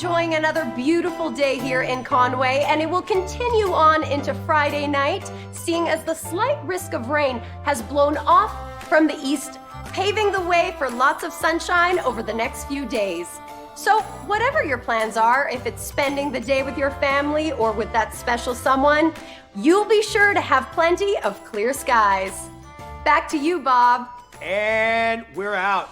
enjoying another beautiful day here in Conway, and it will continue on into Friday night, seeing as the slight risk of rain has blown off from the east, paving the way for lots of sunshine over the next few days. So whatever your plans are, if it's spending the day with your family or with that special someone, you'll be sure to have plenty of clear skies. Back to you, Bob. And we're out.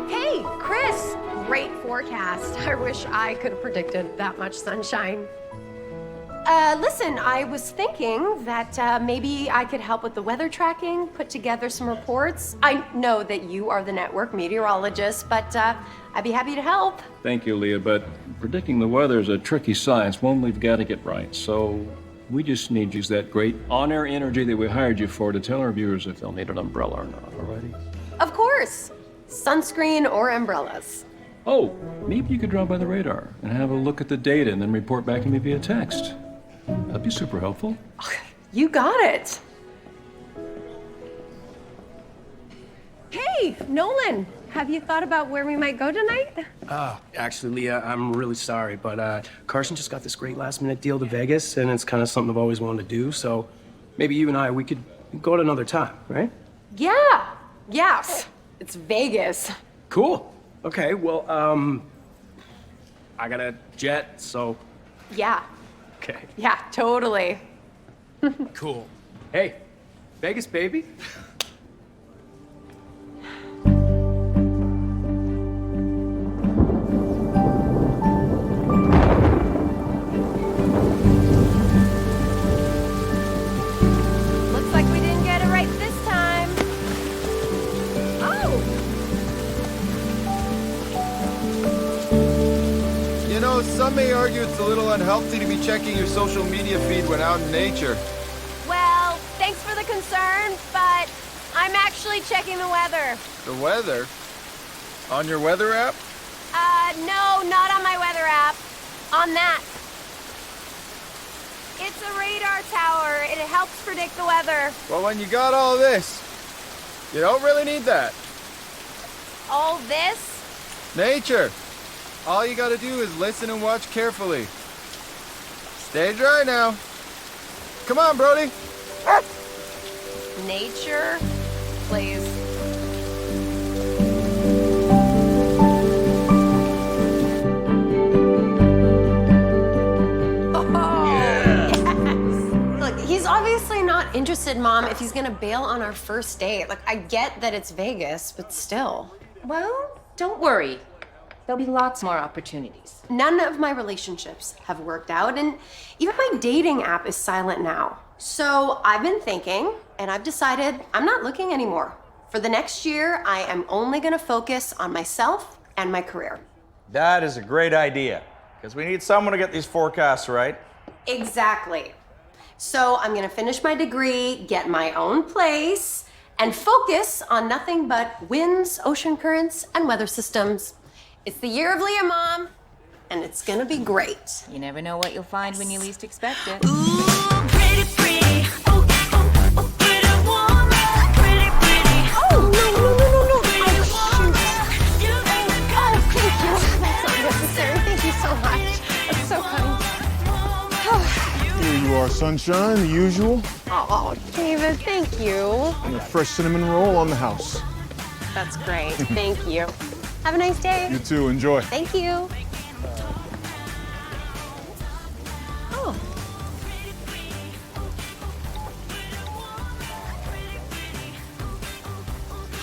Hey, Chris, great forecast. I wish I could have predicted that much sunshine. Listen, I was thinking that maybe I could help with the weather tracking, put together some reports. I know that you are the network meteorologist, but I'd be happy to help. Thank you, Leah, but predicting the weather is a tricky science, one we've got to get right. So we just need to use that great on-air energy that we hired you for to tell our viewers if they'll need an umbrella or not, all righty? Of course. Sunscreen or umbrellas. Oh, maybe you could drop by the radar and have a look at the data and then report back to me via text. That'd be super helpful. You got it. Hey, Nolan, have you thought about where we might go tonight? Actually, Leah, I'm really sorry, but Carson just got this great last-minute deal to Vegas, and it's kind of something I've always wanted to do, so maybe you and I, we could go at another time, right? Yeah. It's Vegas. Cool. Okay, well, I got a jet, so... Yeah. Okay. Yeah, totally. Cool. Hey, Vegas, baby. Looks like we didn't get it right this time. Oh! You know, some may argue it's a little unhealthy to be checking your social media feed when out in nature. Well, thanks for the concern, but I'm actually checking the weather. The weather? On your weather app? No, not on my weather app. On that. It's a radar tower. It helps predict the weather. Well, when you got all this, you don't really need that. All this? Nature. All you gotta do is listen and watch carefully. Stay dry now. Come on, Brody. Nature, please. He's obviously not interested, Mom, if he's gonna bail on our first date. Like, I get that it's Vegas, but still. Well, don't worry. There'll be lots more opportunities. None of my relationships have worked out, and even my dating app is silent now. So I've been thinking, and I've decided I'm not looking anymore. For the next year, I am only gonna focus on myself and my career. That is a great idea, because we need someone to get these forecasts right. Exactly. So I'm gonna finish my degree, get my own place, and focus on nothing but winds, ocean currents, and weather systems. It's the year of Leah, Mom, and it's gonna be great. You never know what you'll find when you least expect it. Ooh, pretty, pretty. Oh, oh, oh, pretty woman. Pretty, pretty. Oh, no. Pretty woman. You got the kind of Thank you. That's not necessary. Thank you so much. That's so kind. Here you are, sunshine, the usual. Oh, David, thank you. And a fresh cinnamon roll on the house. That's great. Thank you. Have a nice day. You too, enjoy. Thank you. Oh.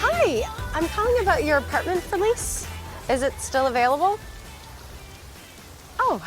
Hi, I'm calling about your apartment for lease. Is it still available? Oh.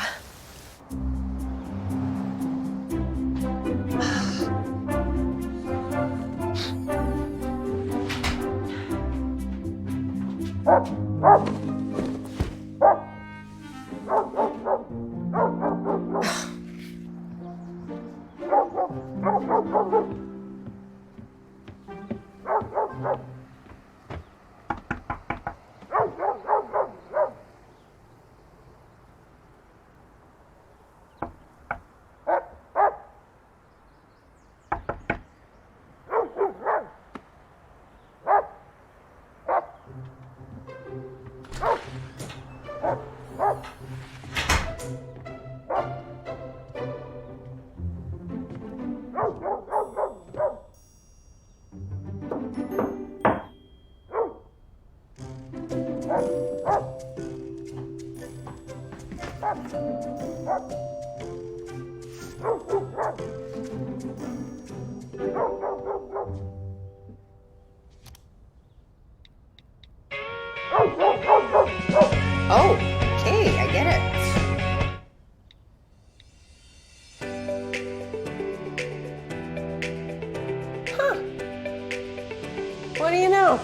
what do you know?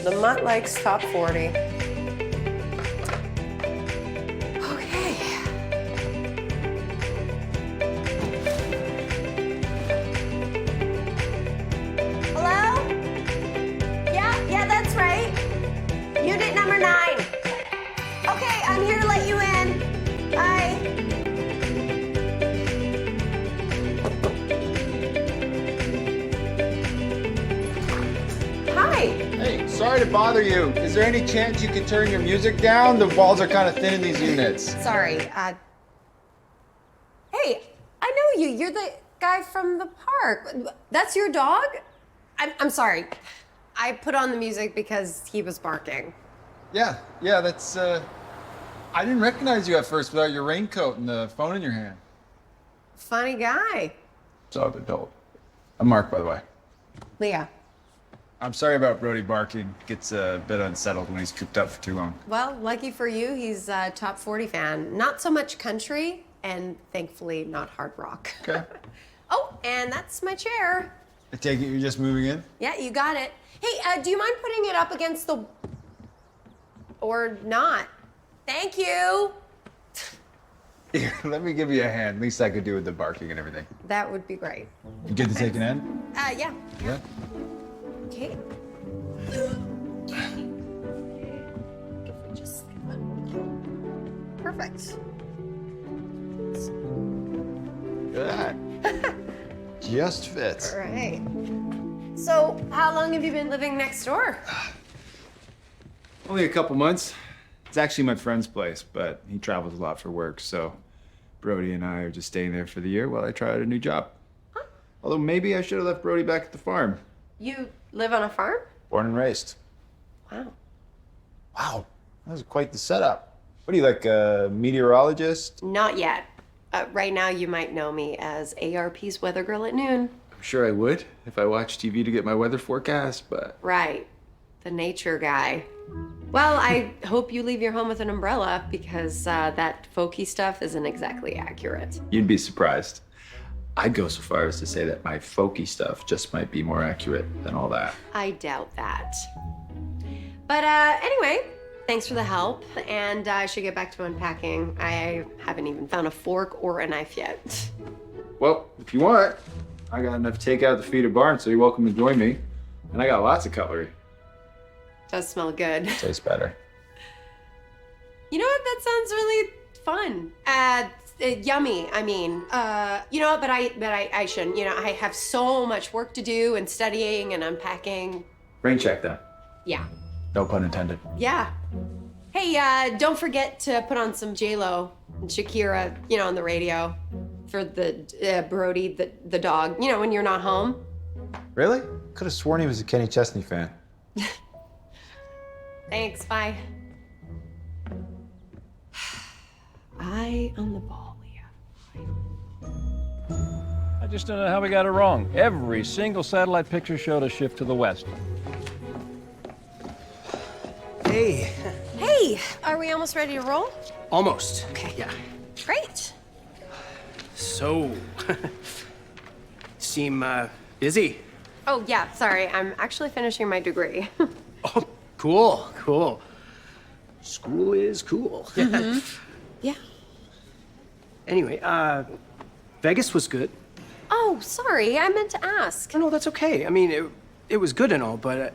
The mutt likes top 40. Okay. Hello? Yeah, that's right. Unit number 9. Okay, I'm here to let you in. Bye. Hi. Hey, sorry to bother you. Is there any chance you could turn your music down? The walls are kind of thin in these units. Sorry. Hey, I know you. You're the guy from the park. That's your dog? I'm sorry. I put on the music because he was barking. Yeah, that's, I didn't recognize you at first without your raincoat and the phone in your hand. Funny guy. So I've been told. I'm Mark, by the way. Leah. I'm sorry about Brody barking. Gets a bit unsettled when he's cooped up for too long. Well, lucky for you, he's a top 40 fan. Not so much country, and thankfully not hard rock. Okay. Oh, and that's my chair. I take it you're just moving in? Yeah, you got it. Hey, do you mind putting it up against the... Or not? Thank you. Here, let me give you a hand. Least I could do with the barking and everything. That would be great. You get to take an end? Yeah. Yeah. Okay. Just perfect. Look at that. Just fits. All right. So, how long have you been living next door? Only a couple months. It's actually my friend's place, but he travels a lot for work, so Brody and I are just staying there for the year while I try out a new job. Huh? Although maybe I should have left Brody back at the farm. You live on a farm? Born and raised. Wow. Wow, that was quite the setup. What are you, like a meteorologist? Not yet. Right now, you might know me as ARP's weather girl at noon. I'm sure I would if I watched TV to get my weather forecast, but... Right. The nature guy. Well, I hope you leave your home with an umbrella because that folky stuff isn't exactly accurate. You'd be surprised. I'd go so far as to say that my folky stuff just might be more accurate than all that. I doubt that. But anyway, thanks for the help, and I should get back to unpacking. I haven't even found a fork or a knife yet. Well, if you want, I got enough to take out the feeder barn, so you're welcome to join me. And I got lots of cutlery. Does smell good. Tastes better. You know what? That sounds really fun. Yummy. I mean, you know, but I shouldn't. You know, I have so much work to do and studying and unpacking. Rain check then. Yeah. No pun intended. Yeah. Hey, don't forget to put on some J-Lo and Shakira, you know, on the radio for the Brody, the dog. You know, when you're not home. Really? Could have sworn he was a Kenny Chesney fan. Thanks. Bye. Eye on the ball, Leah. I just don't know how we got it wrong. Every single satellite picture showed a shift to the west. Hey. Hey, are we almost ready to roll? Almost. Okay. Yeah. Great. So, seem busy. Oh, yeah, sorry. I'm actually finishing my degree. Oh, cool. School is cool. Yeah. Anyway, Vegas was good. Oh, sorry. I meant to ask. No, that's okay. I mean, it was good and all, but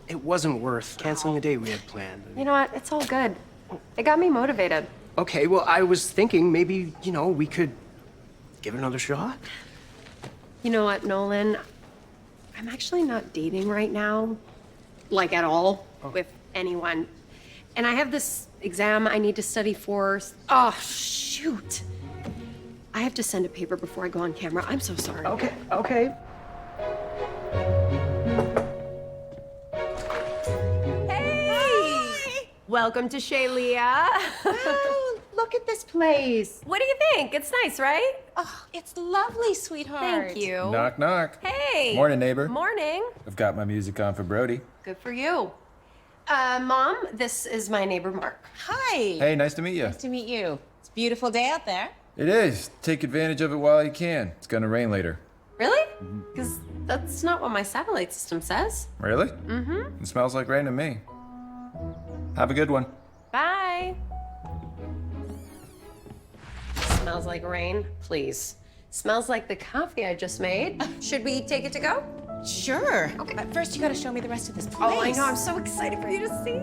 it wasn't worth canceling a date we had planned. You know what? It's all good. It got me motivated. Okay, well, I was thinking maybe, you know, we could give it another shot. You know what, Nolan? I'm actually not dating right now, like at all, with anyone. And I have this exam I need to study for. Oh, shoot. I have to send a paper before I go on camera. I'm so sorry. Okay. Hey! Welcome to Shalia. Oh, look at this place. What do you think? It's nice, right? Oh, it's lovely, sweetheart. Thank you. Knock, knock. Hey. Morning, neighbor. Morning. I've got my music on for Brody. Good for you. Mom, this is my neighbor, Mark. Hi. Hey, nice to meet you. Nice to meet you. It's a beautiful day out there. It is. Take advantage of it while you can. It's gonna rain later. Really? Because That's not what my satellite system says. Really? Mm-hmm. It smells like rain to me. Have a good one. Bye. Smells like rain, please. Smells like the coffee I just made. Should we take it to go? Sure. Okay. But first, you gotta show me the rest of this place. Oh, I know. I'm so excited for you to see.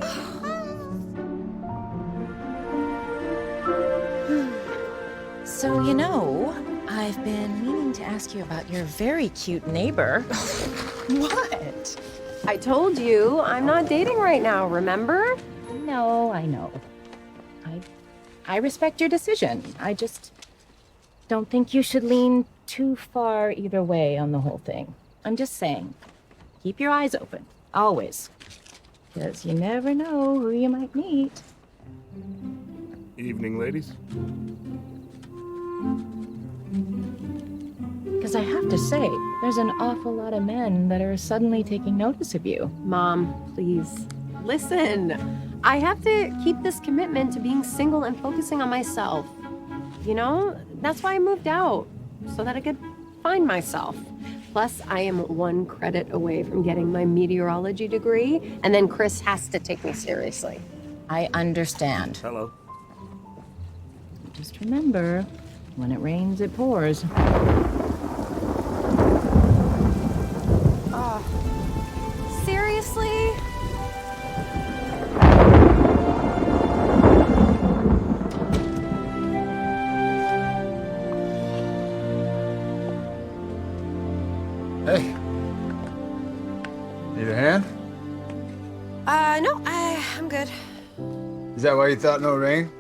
So, you know, I've been meaning to ask you about your very cute neighbor. What? I told you I'm not dating right now, remember? No, I know. I respect your decision. I just don't think you should lean too far either way on the whole thing. I'm just saying, keep your eyes open, always. Because you never know who you might meet. Evening, ladies. Because I have to say, there's an awful lot of men that are suddenly taking notice of you. Mom, please. Listen, I have to keep this commitment to being single and focusing on myself. You know, that's why I moved out, so that I could find myself. Plus, I am one credit away from getting my meteorology degree, and then Chris has to take me seriously. I understand. Hello. Just remember, when it rains, it pours. Seriously? Hey. Need a hand? No, I'm good. Is that why you thought no rain?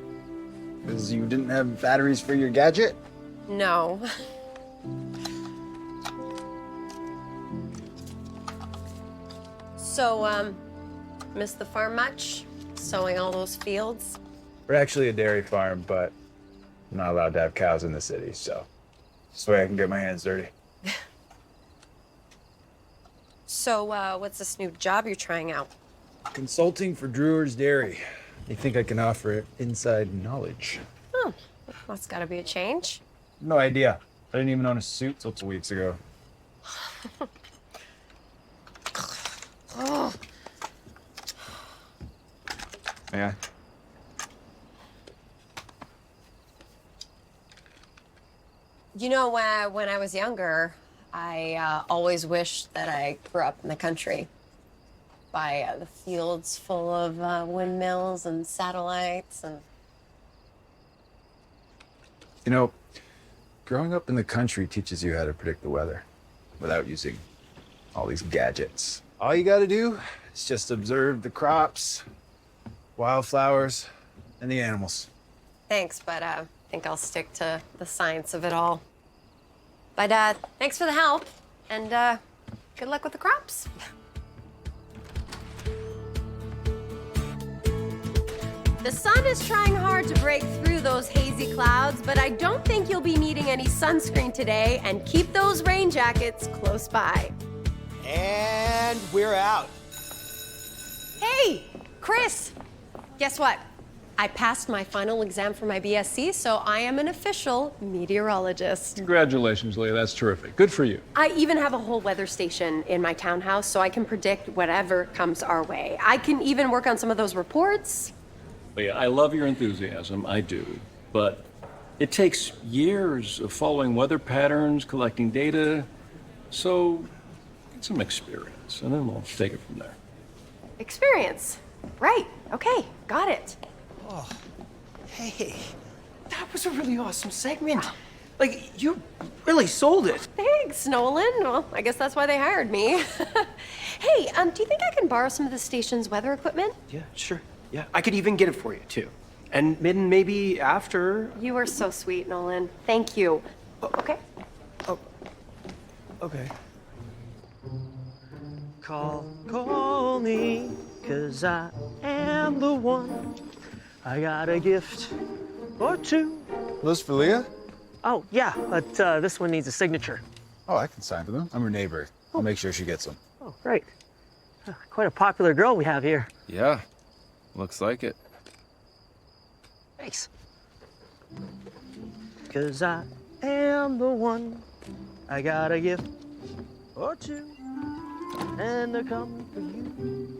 Because you didn't have batteries for your gadget? No. So, missed the farm much? Sowing all those fields? We're actually a dairy farm, but I'm not allowed to have cows in the city, so this way I can get my hands dirty. So, what's this new job you're trying out? Consulting for Drewer's Dairy. They think I can offer inside knowledge. Oh, that's gotta be a change. No idea. I didn't even own a suit till 2 weeks ago. Oh. Yeah. You know, when I was younger, I always wished that I grew up in the country by the fields full of windmills and satellites and... You know, growing up in the country teaches you how to predict the weather without using all these gadgets. All you gotta do is just observe the crops, wildflowers, and the animals. Thanks, but I think I'll stick to the science of it all. But thanks for the help, and good luck with the crops. The sun is trying hard to break through those hazy clouds, but I don't think you'll be needing any sunscreen today, and keep those rain jackets close by. And we're out. Hey, Chris, guess what? I passed my final exam for my BSc, so I am an official meteorologist. Congratulations, Leah. That's terrific. Good for you. I even have a whole weather station in my townhouse, so I can predict whatever comes our way. I can even work on some of those reports. Leah, I love your enthusiasm. I do. But it takes years of following weather patterns, collecting data. So get some experience, and then we'll take it from there. Experience. Right. Okay. Got it. Oh, hey. That was a really awesome segment. Like, you really sold it. Thanks, Nolan. Well, I guess that's why they hired me. Hey, do you think I can borrow some of the station's weather equipment? Yeah, sure. Yeah, I could even get it for you, too. And then maybe after... You are so sweet, Nolan. Thank you. Okay. Okay. Call me, 'cause I am the one. I got a gift or two. Those for Leah? Oh, yeah, but this one needs a signature. Oh, I can sign for them. I'm her neighbor. I'll make sure she gets them. Oh, great. Quite a popular girl we have here. Yeah. Looks like it. Thanks. 'Cause I am the one. I got a gift or two, and they're coming for you.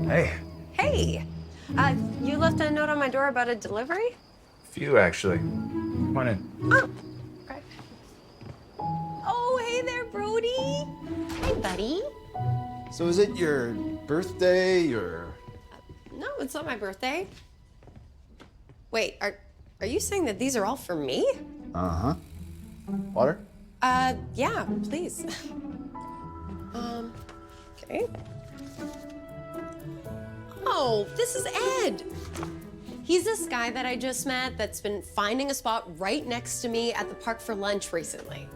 Hey. Hey, you left a note on my door about a delivery? Few, actually. Come on in. Oh, right. Oh, hey there, Brody. Hey, buddy. So is it your birthday or? No, it's not my birthday. Wait, are you saying that these are all for me? Uh-huh. Water? Yeah, please. Okay. Oh, this is Ed. He's this guy that I just met that's been finding a spot right next to me at the park for lunch recently.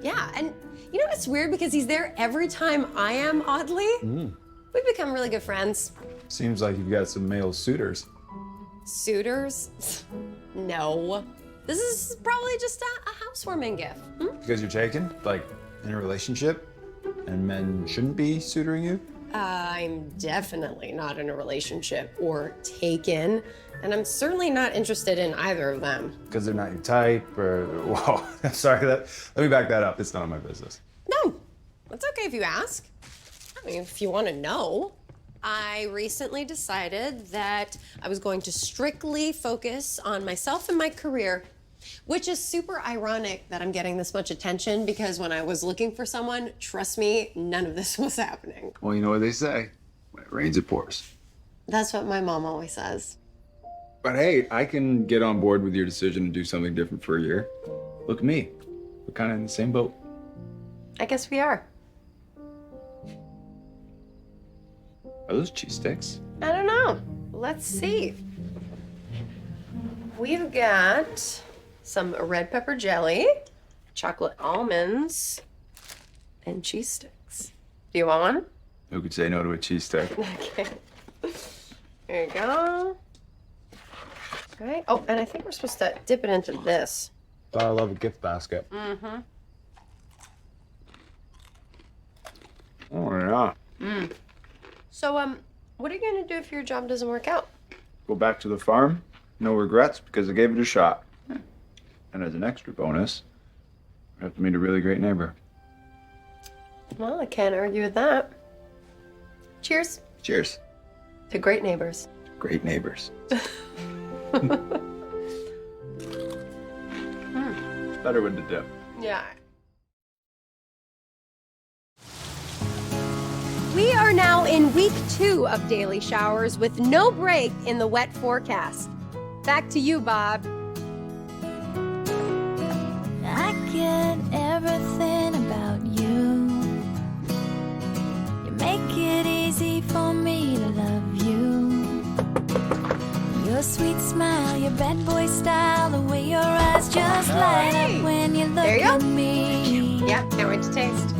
Yeah, and you know, it's weird because he's there every time I am, oddly. We've become really good friends. Seems like you've got some male suitors. Suitors? No. This is probably just a housewarming gift. Because you're taken? Like, in a relationship? And men shouldn't be suitoring you? I'm definitely not in a relationship or taken, and I'm certainly not interested in either of them. Because they're not your type, or... Whoa, I'm sorry, let me back that up. It's none of my business. No, it's okay if you ask. I mean, if you want to know. I recently decided that I was going to strictly focus on myself and my career, which is super ironic that I'm getting this much attention because when I was looking for someone, trust me, none of this was happening. Well, you know what they say. When it rains, it pours. That's what my mom always says. But hey, I can get on board with your decision to do something different for a year. Look at me. We're kind of in the same boat. I guess we are. Are those cheese sticks? I don't know. Let's see. We've got some red pepper jelly, chocolate almonds, and cheese sticks. Do you want one? Who could say no to a cheese stick? Okay. There you go. Okay. Oh, and I think we're supposed to dip it into this. I love a gift basket. Mm-hmm. Oh, yeah. So, what are you gonna do if your job doesn't work out? Go back to the farm. No regrets, because I gave it a shot. And as an extra bonus, I have to meet a really great neighbor. Well, I can't argue with that. Cheers Cheers. to great neighbors. Great neighbors. Better with the dip. Yeah. We are now in week 2 of daily showers with no break in the wet forecast. Back to you, Bob. I get everything about you. You make it easy for me to love you. Your sweet smile, your bad boy style, the way your eyes just light up when you look There you at go. me. Yeah, can't wait to taste.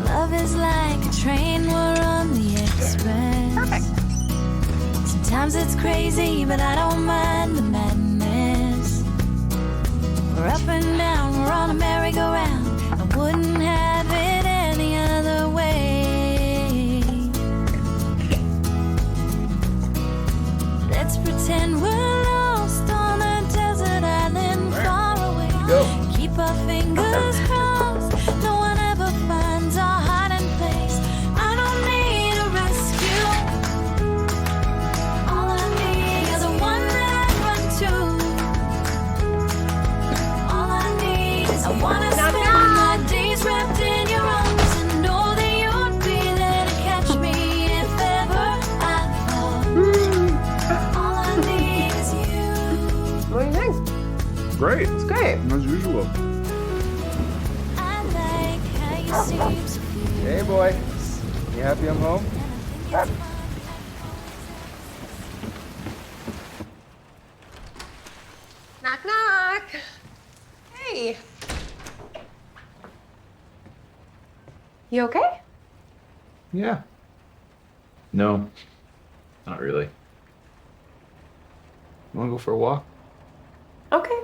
Love is like a train, we're on the express. Perfect. Sometimes it's crazy, but I don't mind the madness. We're up and down, we're on a merry-go-round. I wouldn't have it any other way. Let's pretend we're lost on a desert island far away. Keep our fingers crossed, no one ever finds our hiding place. I don't need a rescue. All I need is a one that I run to. All I need is I wanna spend my days wrapped in your arms and know that you'd be there to catch me if ever I fall. All I need is you. What do you think? Great. It's great. As usual. I like how you seem so good. Hey, boy. You happy I'm home? Knock, knock. Hey. You okay? Yeah. No. Not really. You wanna go for a walk? Okay.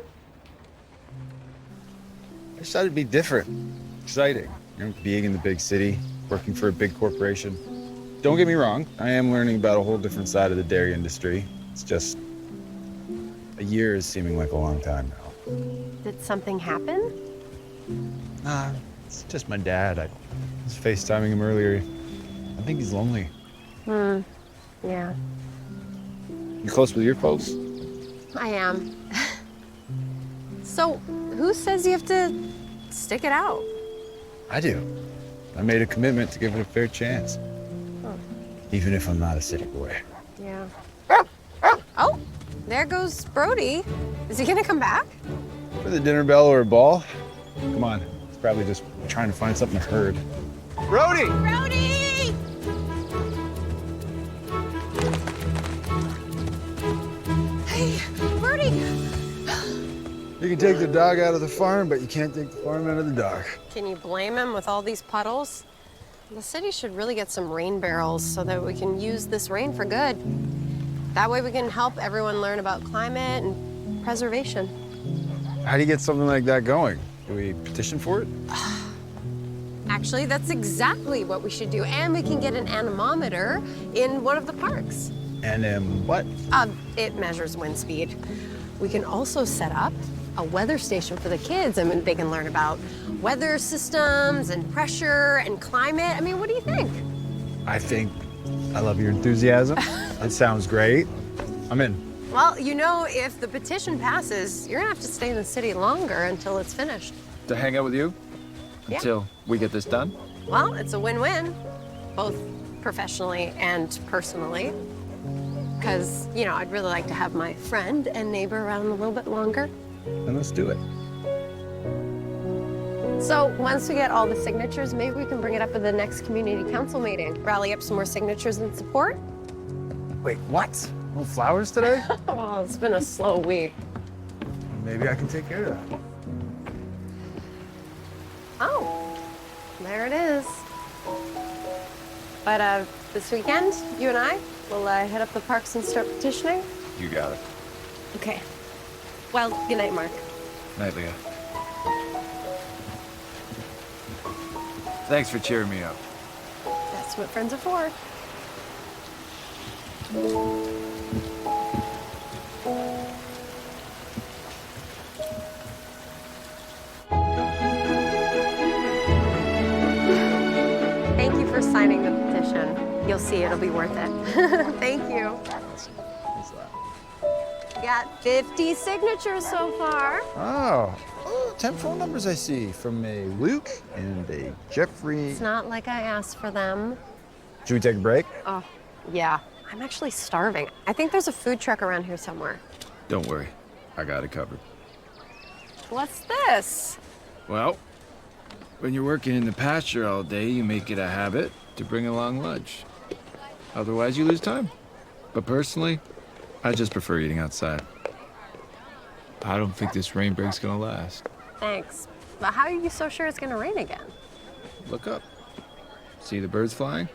just thought it'd be different, exciting. You know, being in the big city, working for a big corporation. Don't get me wrong, I am learning about a whole different side of the dairy industry. It's just a year is seeming like a long time now. Did something happen? Nah, it's just my dad. I was FaceTiming him earlier. I think he's lonely. Yeah, You close with your folks? I am. So, who says you have to stick it out? I do. I made a commitment to give it a fair chance. Even if I'm not a city boy. Yeah. Oh, there goes Brody. Is he gonna come back? For the dinner bell or a ball? Come on. He's probably just trying to find something to herd. Brody! Brody! Hey, Brody! You can take the dog out of the farm, but you can't take the farm out of the dog. Can you blame him with all these puddles? The city should really get some rain barrels so that we can use this rain for good. That way we can help everyone learn about climate and preservation. How do you get something like that going? Do we petition for it? Actually, that's exactly what we should do. And we can get an anemometer in one of the parks. And what? It measures wind speed. We can also set up a weather station for the kids. I mean, they can learn about weather systems and pressure and climate. I mean, what do you think? I love your enthusiasm. It sounds great. I'm in. Well, you know, if the petition passes, you're gonna have to stay in the city longer until it's finished. To hang out with you? Yeah. Until we get this done? Well, it's a win-win, both professionally and personally. Because, you know, I'd really like to have my friend and neighbor around a little bit longer. Then let's do it. So once we get all the signatures, maybe we can bring it up at the next community council meeting. Rally up some more signatures and support. Wait, what? No flowers today? Oh, it's been a slow week. Maybe I can take care of that. Oh, there it is. But this weekend, you and I will head up the parks and start petitioning. You got it. Okay. Well, good night, Mark. Night, Leah. Thanks for cheering me up. That's what friends are for. Thank you for signing the petition. You'll see it'll be worth it. Thank you. Got 50 signatures so far. Oh, 10 phone numbers I see from a Luke and a Jeffrey. It's not like I asked for them. Should we take a break? Oh, yeah. I'm actually starving. I think there's a food truck around here somewhere. Don't worry. I got it covered. What's this? Well, when you're working in the pasture all day, you make it a habit to bring along lunch. Otherwise, you lose time. But personally, I just prefer eating outside. I don't think this rain break's gonna last. Thanks. But how are you so sure it's gonna rain again? Look up. See the birds flying?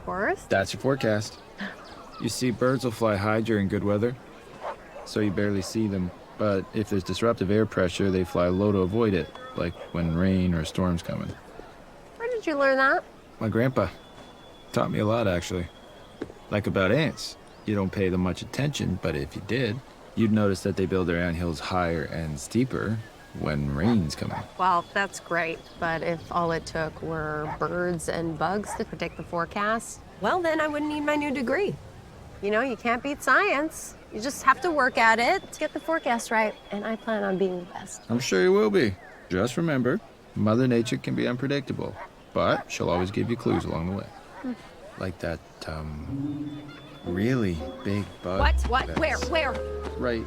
Worse? That's your forecast. You see, birds will fly high during good weather, so you barely see them. But if there's disruptive air pressure, they fly low to avoid it, like when rain or a storm's coming. Where did you learn that? My grandpa taught me a lot, actually. Like about ants. You don't pay them much attention, but if you did, you'd notice that they build their anthills higher and steeper when rain's coming. Well, that's great, but if all it took were birds and bugs to predict the forecast, well, then I wouldn't need my new degree. You know, you can't beat science. You just have to work at it to get the forecast right, and I plan on being the best. I'm sure you will be. Just remember, Mother Nature can be unpredictable, but she'll always give you clues along the way. Like that, really big bug. What? that's Where? Right.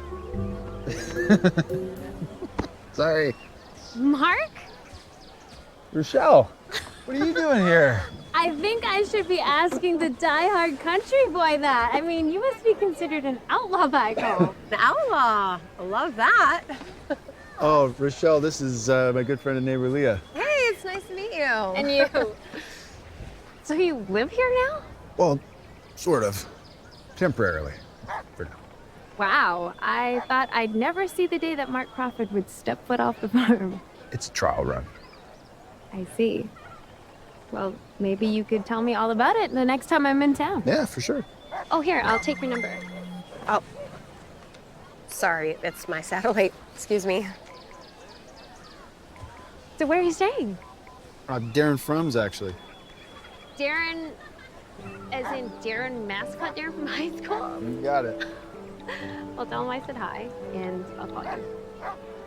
Sorry. Mark? Rochelle, what are you doing here? I think I should be asking the diehard country boy that. I mean, you must be considered an outlaw back home. An outlaw. I love that. Oh, Rochelle, this is my good friend and neighbor Leah. Hey, it's nice to meet you. And you. So you live here now? Well, sort of. Temporarily. For now. Wow, I thought I'd never see the day that Mark Crawford would step foot off the farm. It's a trial run. I see. Well, maybe you could tell me all about it the next time I'm in town. Yeah, for sure. Oh, here, I'll take your number. Oh, sorry, it's my satellite. Excuse me. So where are you staying? Darren Frum's, actually. Darren, as in Darren mascot Darren from high school? You got it. Well, tell him I said hi, and I'll call you.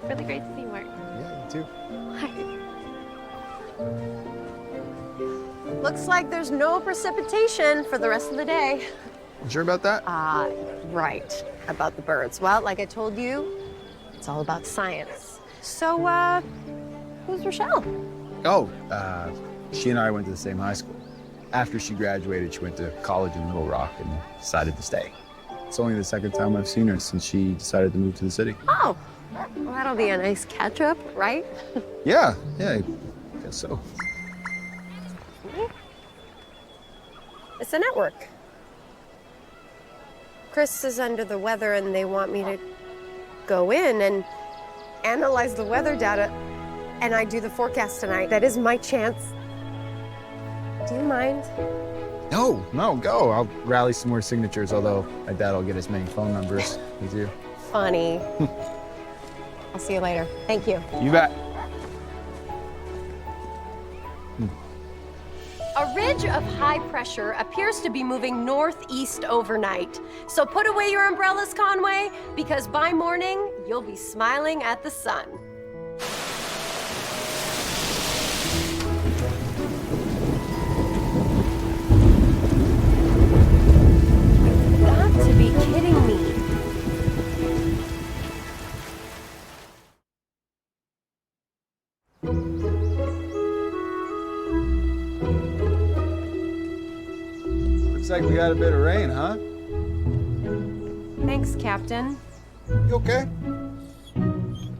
Really great to see you, Mark. Yeah, you too. Bye. Looks like there's no precipitation for the rest of the day. You sure about that? Right. About the birds. Well, like I told you, it's all about science. So, who's Rochelle? Oh, she and I went to the same high school. After she graduated, she went to college in Little Rock and decided to stay. It's only the second time I've seen her since she decided to move to the city. Oh, well, that'll be a nice catch-up, right? Yeah, I guess so. It's a network. Chris is under the weather and they want me to go in and analyze the weather data, and I do the forecast tonight. That is my chance. Do you mind? No, go. I'll rally some more signatures, although I doubt I'll get as many phone numbers as you. Funny. I'll see you later. Thank you. You bet. A ridge of high pressure appears to be moving northeast overnight. So put away your umbrellas, Conway, because by morning, you'll be smiling at the sun. You've got to be kidding me. Looks like we got a bit of rain, huh? Thanks, Captain. You okay?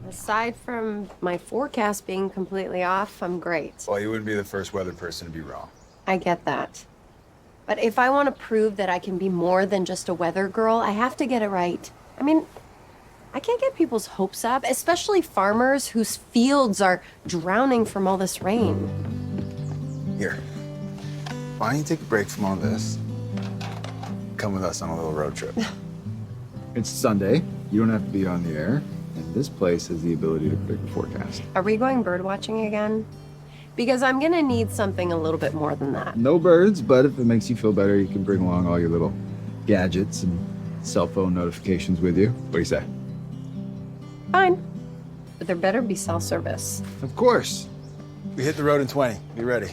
Aside from my forecast being completely off, I'm great. Well, you wouldn't be the first weather person to be wrong. I get that. But if I want to prove that I can be more than just a weather girl, I have to get it right. I mean, I can't get people's hopes up, especially farmers whose fields are drowning from all this rain. Here, why don't you take a break from all this? Come with us on a little road trip. It's Sunday. You don't have to be on the air. And this place has the ability to predict the forecast. Are we going bird watching again? Because I'm gonna need something a little bit more than that. No birds, but if it makes you feel better, you can bring along all your little gadgets and cell phone notifications with you. What do you say? Fine. But there better be cell service. Of course. We hit the road in 20. Be ready.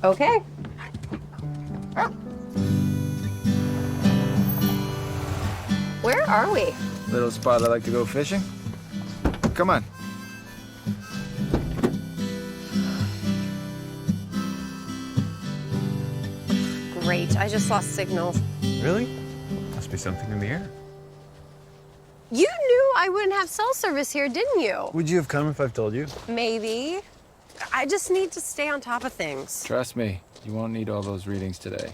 Okay. Where are we? Little spot I like to go fishing. Come on. Great, I just lost signal. Really? Must be something in the air. You knew I wouldn't have cell service here, didn't you? Would you have come if I've told you? Maybe. I just need to stay on top of things. Trust me, you won't need all those readings today.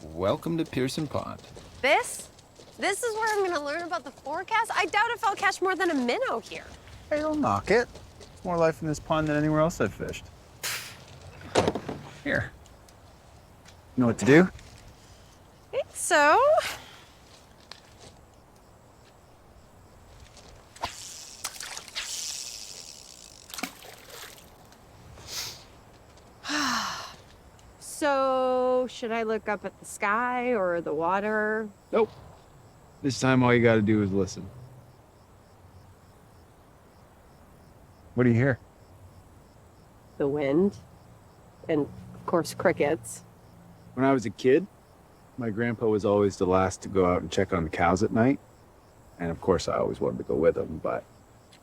Welcome to Pearson Pond. This is where I'm gonna learn about the forecast? I doubt if I'll catch more than a minnow here. Hey, don't knock it. There's more life in this pond than anywhere else I've fished. Here. You know what to do? I think so. So, should I look up at the sky or the water? Nope. This time all you gotta do is listen. What do you hear? The wind. And, of course, crickets. When I was a kid, my grandpa was always the last to go out and check on the cows at night. And of course, I always wanted to go with him, but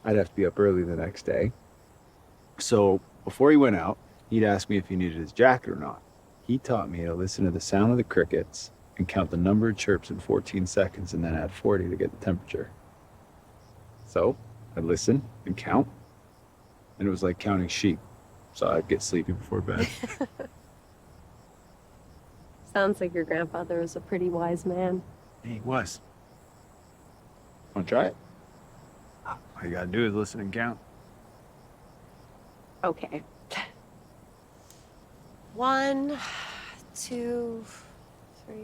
I'd have to be up early the next day. So before he went out, he'd ask me if he needed his jacket or not. He taught me to listen to the sound of the crickets and count the number of chirps in 14 seconds and then add 40 to get the temperature. So I'd listen and count, and it was like counting sheep. So I'd get sleepy before bed. Sounds like your grandfather was a pretty wise man. He was. Want to try it? All you gotta do is listen and count. Okay. 1, 2, 3.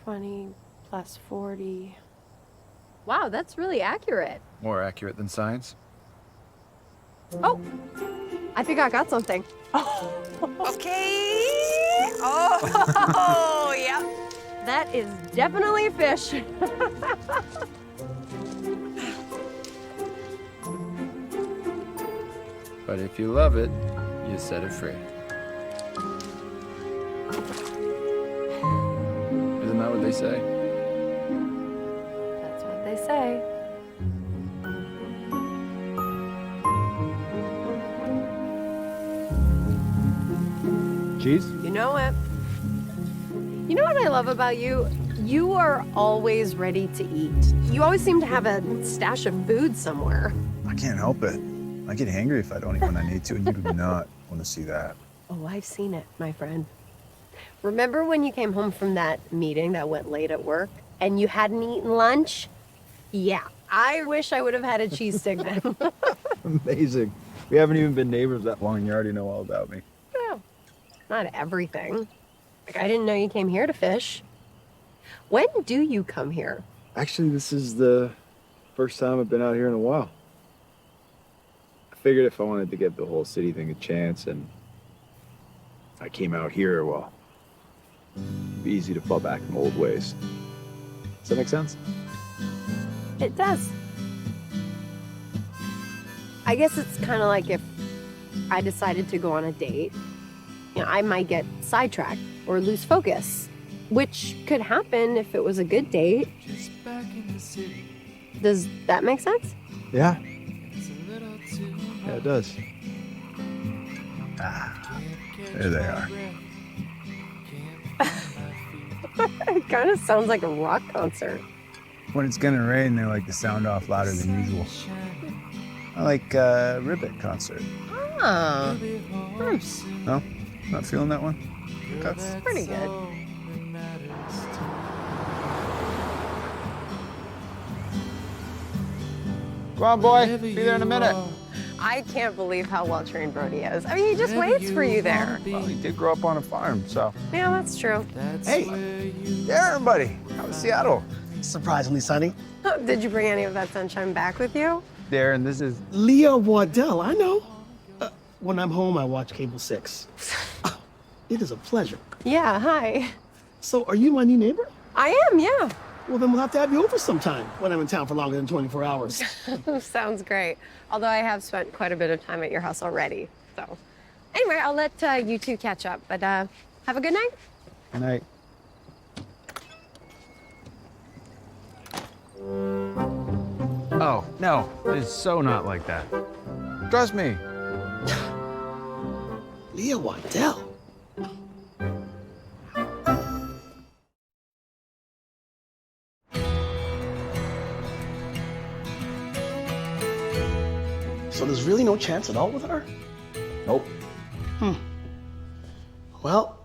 $20 plus 40. Wow, that's really accurate. More accurate than science. Oh, I think I got something. Okay. Oh, yeah. That is definitely fish. But if you love it, you set it free. Isn't that what they say? That's what they say. Cheese? You know it. You know what I love about you? You are always ready to eat. You always seem to have a stash of food somewhere. I can't help it. I get hangry if I don't eat when I need to, and you do not want to see that. Oh, I've seen it, my friend. Remember when you came home from that meeting that went late at work and you hadn't eaten lunch? Yeah, I wish I would have had a cheese stick then. Amazing. We haven't even been neighbors that long, and you already know all about me. Well, not everything. Like, I didn't know you came here to fish. When do you come here? Actually, this is the first time I've been out here in a while. I figured if I wanted to give the whole city thing a chance, and I came out here, well, it'd be easy to fall back in old ways. Does that make sense? It does. I guess it's kind of like if I decided to go on a date, you know, I might get sidetracked or lose focus, which could happen if it was a good date. Does that make sense? Yeah. Yeah, it does. Ah, there they are. It kind of sounds like a rock concert. When it's gonna rain, they like to sound off louder than usual. I like a Ribbit concert. Oh. No? Not feeling that one? Okay. It's pretty good. Come on, boy. Be there in a minute. I can't believe how well trained Brody is. I mean, he just waits for you there. Well, he did grow up on a farm, so. Yeah, that's true. Hey, Darren, buddy. How was Seattle? surprisingly sunny. Did you bring any of that sunshine back with you? Darren, this is Leah Waddell, I know. When I'm home, I watch Cable 6. It is a pleasure. Yeah, hi. So, are you my new neighbor? I am, yeah. Well, then we'll have to have you over sometime when I'm in town for longer than 24 hours. Sounds great. Although I have spent quite a bit of time at your house already. So, anyway, I'll let you two catch up. But have a good night. Good night. Oh, no, it's so not like that. Trust me. Leah Waddell. So there's really no chance at all with her? Nope. Well,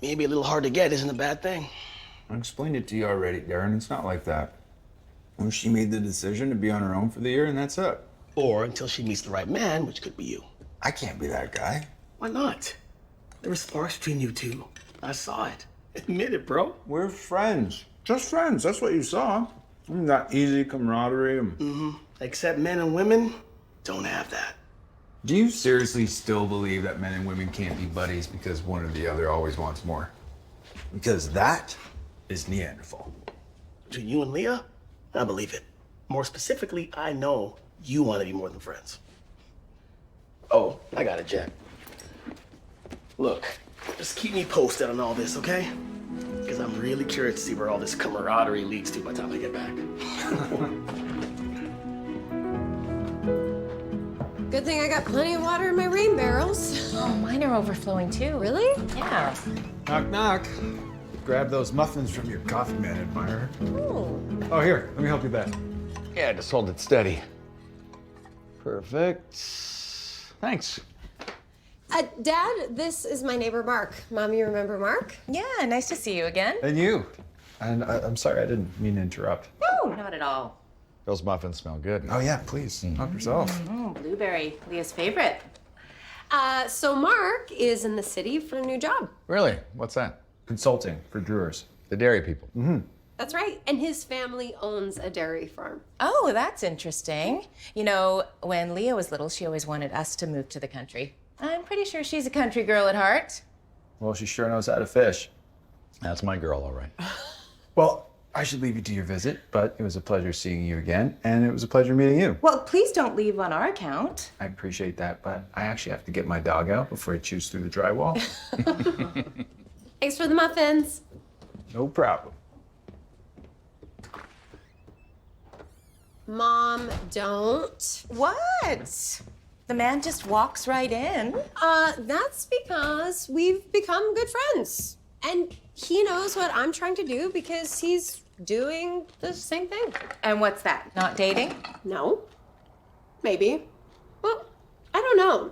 maybe a little hard to get isn't a bad thing. I explained it to you already, Darren. It's not like that. Well, she made the decision to be on her own for the year, and that's it. Or until she meets the right man, which could be you. I can't be that guy. Why not? There were sparks between you two. I saw it. Admit it, bro. We're friends. Just friends. That's what you saw. That easy camaraderie. Except men and women don't have that. Do you seriously still believe that men and women can't be buddies because one or the other always wants more? Because that is Neanderthal. Between you and Leah, I believe it. More specifically, I know you want to be more than friends. Oh, I got it, Jack. Look, just keep me posted on all this, okay? Because I'm really curious to see where all this camaraderie leads to by the time I get back. Good thing I got plenty of water in my rain barrels. Oh, mine are overflowing too. Really? Yeah. Knock, knock. Grab those muffins from your coffee man admirer. Oh, here, let me help you back. Yeah, just hold it steady. Perfect. Thanks. Dad, this is my neighbor Mark. Mom, you remember Mark? Yeah, nice to see you again. And you. And I'm sorry, I didn't mean to interrupt. No, Oh, not at all. Those muffins smell good. Oh, yeah, please. Help yourself. Blueberry, Leah's favorite. So Mark is in the city for a new job. Really? What's that? Consulting for brewers. The dairy people. That's right. And his family owns a dairy farm. Oh, that's interesting. You know, when Leah was little, she always wanted us to move to the country. I'm pretty sure she's a country girl at heart. Well, she sure knows how to fish. That's my girl, all right. Well, I should leave you to your visit, but it was a pleasure seeing you again, and it was a pleasure meeting you. Well, please don't leave on our account. I appreciate that, but I actually have to get my dog out before he chews through the drywall. Thanks for the muffins. No problem. Mom, don't. What? The man just walks right in. That's because we've become good friends. And he knows what I'm trying to do because he's doing the same thing. And what's that? Not dating? No. Maybe. Well, I don't know.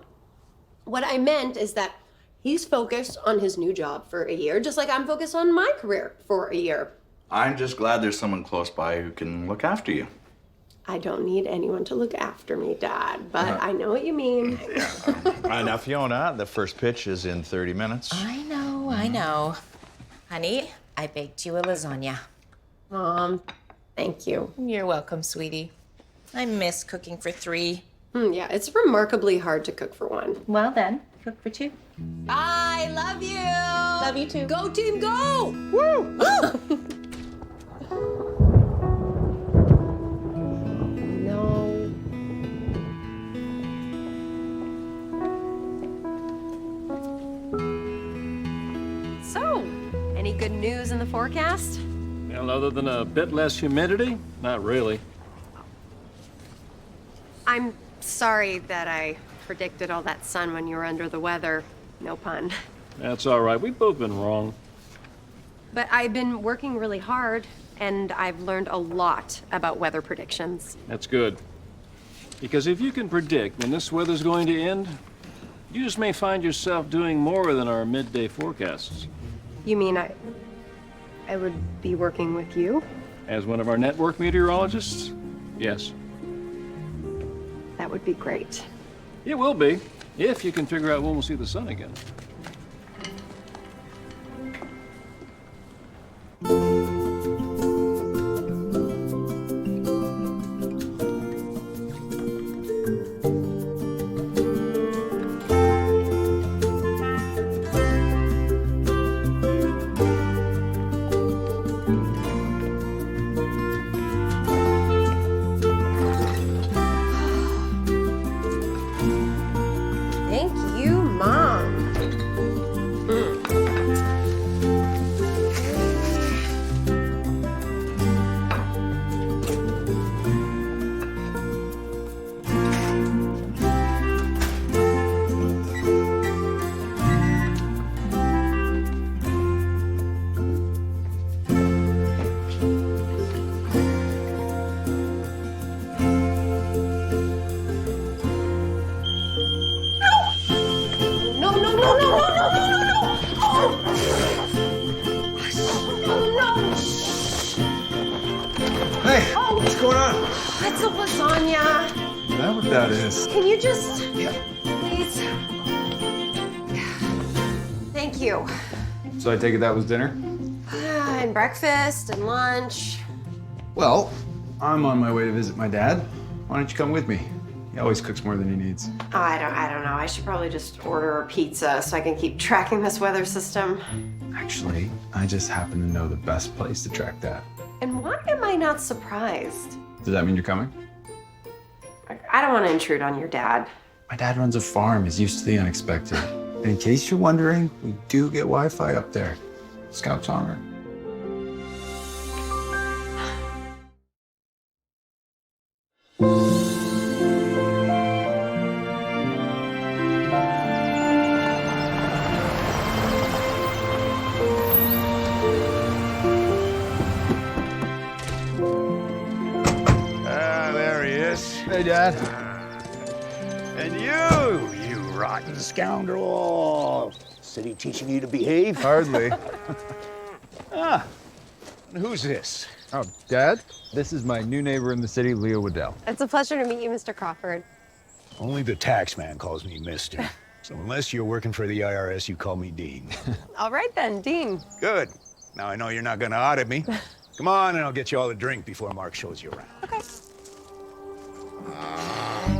What I meant is that he's focused on his new job for a year, just like I'm focused on my career for a year. I'm just glad there's someone close by who can look after you. I don't need anyone to look after me, Dad, but I know what you mean. Now, Fiona, the first pitch is in 30 minutes. I know. Honey, I baked you a lasagna. Mom, thank you. You're welcome, sweetie. I miss cooking for 3. Yeah, it's remarkably hard to cook for 1. Well then, cook for 2. I love you. Love you too. Go team, go! Woo! No. So, any good news in the forecast? Well, other than a bit less humidity, not really. I'm sorry that I predicted all that sun when you were under the weather. No pun. That's all right. We've both been wrong. But I've been working really hard, and I've learned a lot about weather predictions. That's good. Because if you can predict when this weather's going to end, you just may find yourself doing more than our midday forecasts. You mean I would be working with you? As one of our network meteorologists? Yes. That would be great. It will be, if you can figure out when we'll see the sun again. Thank you, Mom. No, no, no, no, no, no, no, no, no! Oh! No! Hey, Oh, what's going on? it's a lasagna. Is that what that is? Can you just, please? Thank you. So I take it that was dinner? And breakfast and lunch. Well, I'm on my way to visit my dad. Why don't you come with me? He always cooks more than he needs. Oh, I don't know. I should probably just order a pizza so I can keep tracking this weather system. Actually, I just happen to know the best place to track that. And why am I not surprised? Does that mean you're coming? I don't want to intrude on your dad. My dad runs a farm. He's used to the unexpected. And in case you're wondering, we do get Wi-Fi up there. Scout's honor. There he is. Hey, Dad. And you rotten scoundrel. City teaching you to behave? Hardly. And who's this? Oh, Dad, this is my new neighbor in the city, Leah Waddell. It's a pleasure to meet you, Mr. Crawford. Only the tax man calls me Mister. So unless you're working for the IRS, you call me Dean. All right then, Dean. Good. Now I know you're not gonna audit me. Come on, and I'll get you all a drink before Mark shows you around. Okay.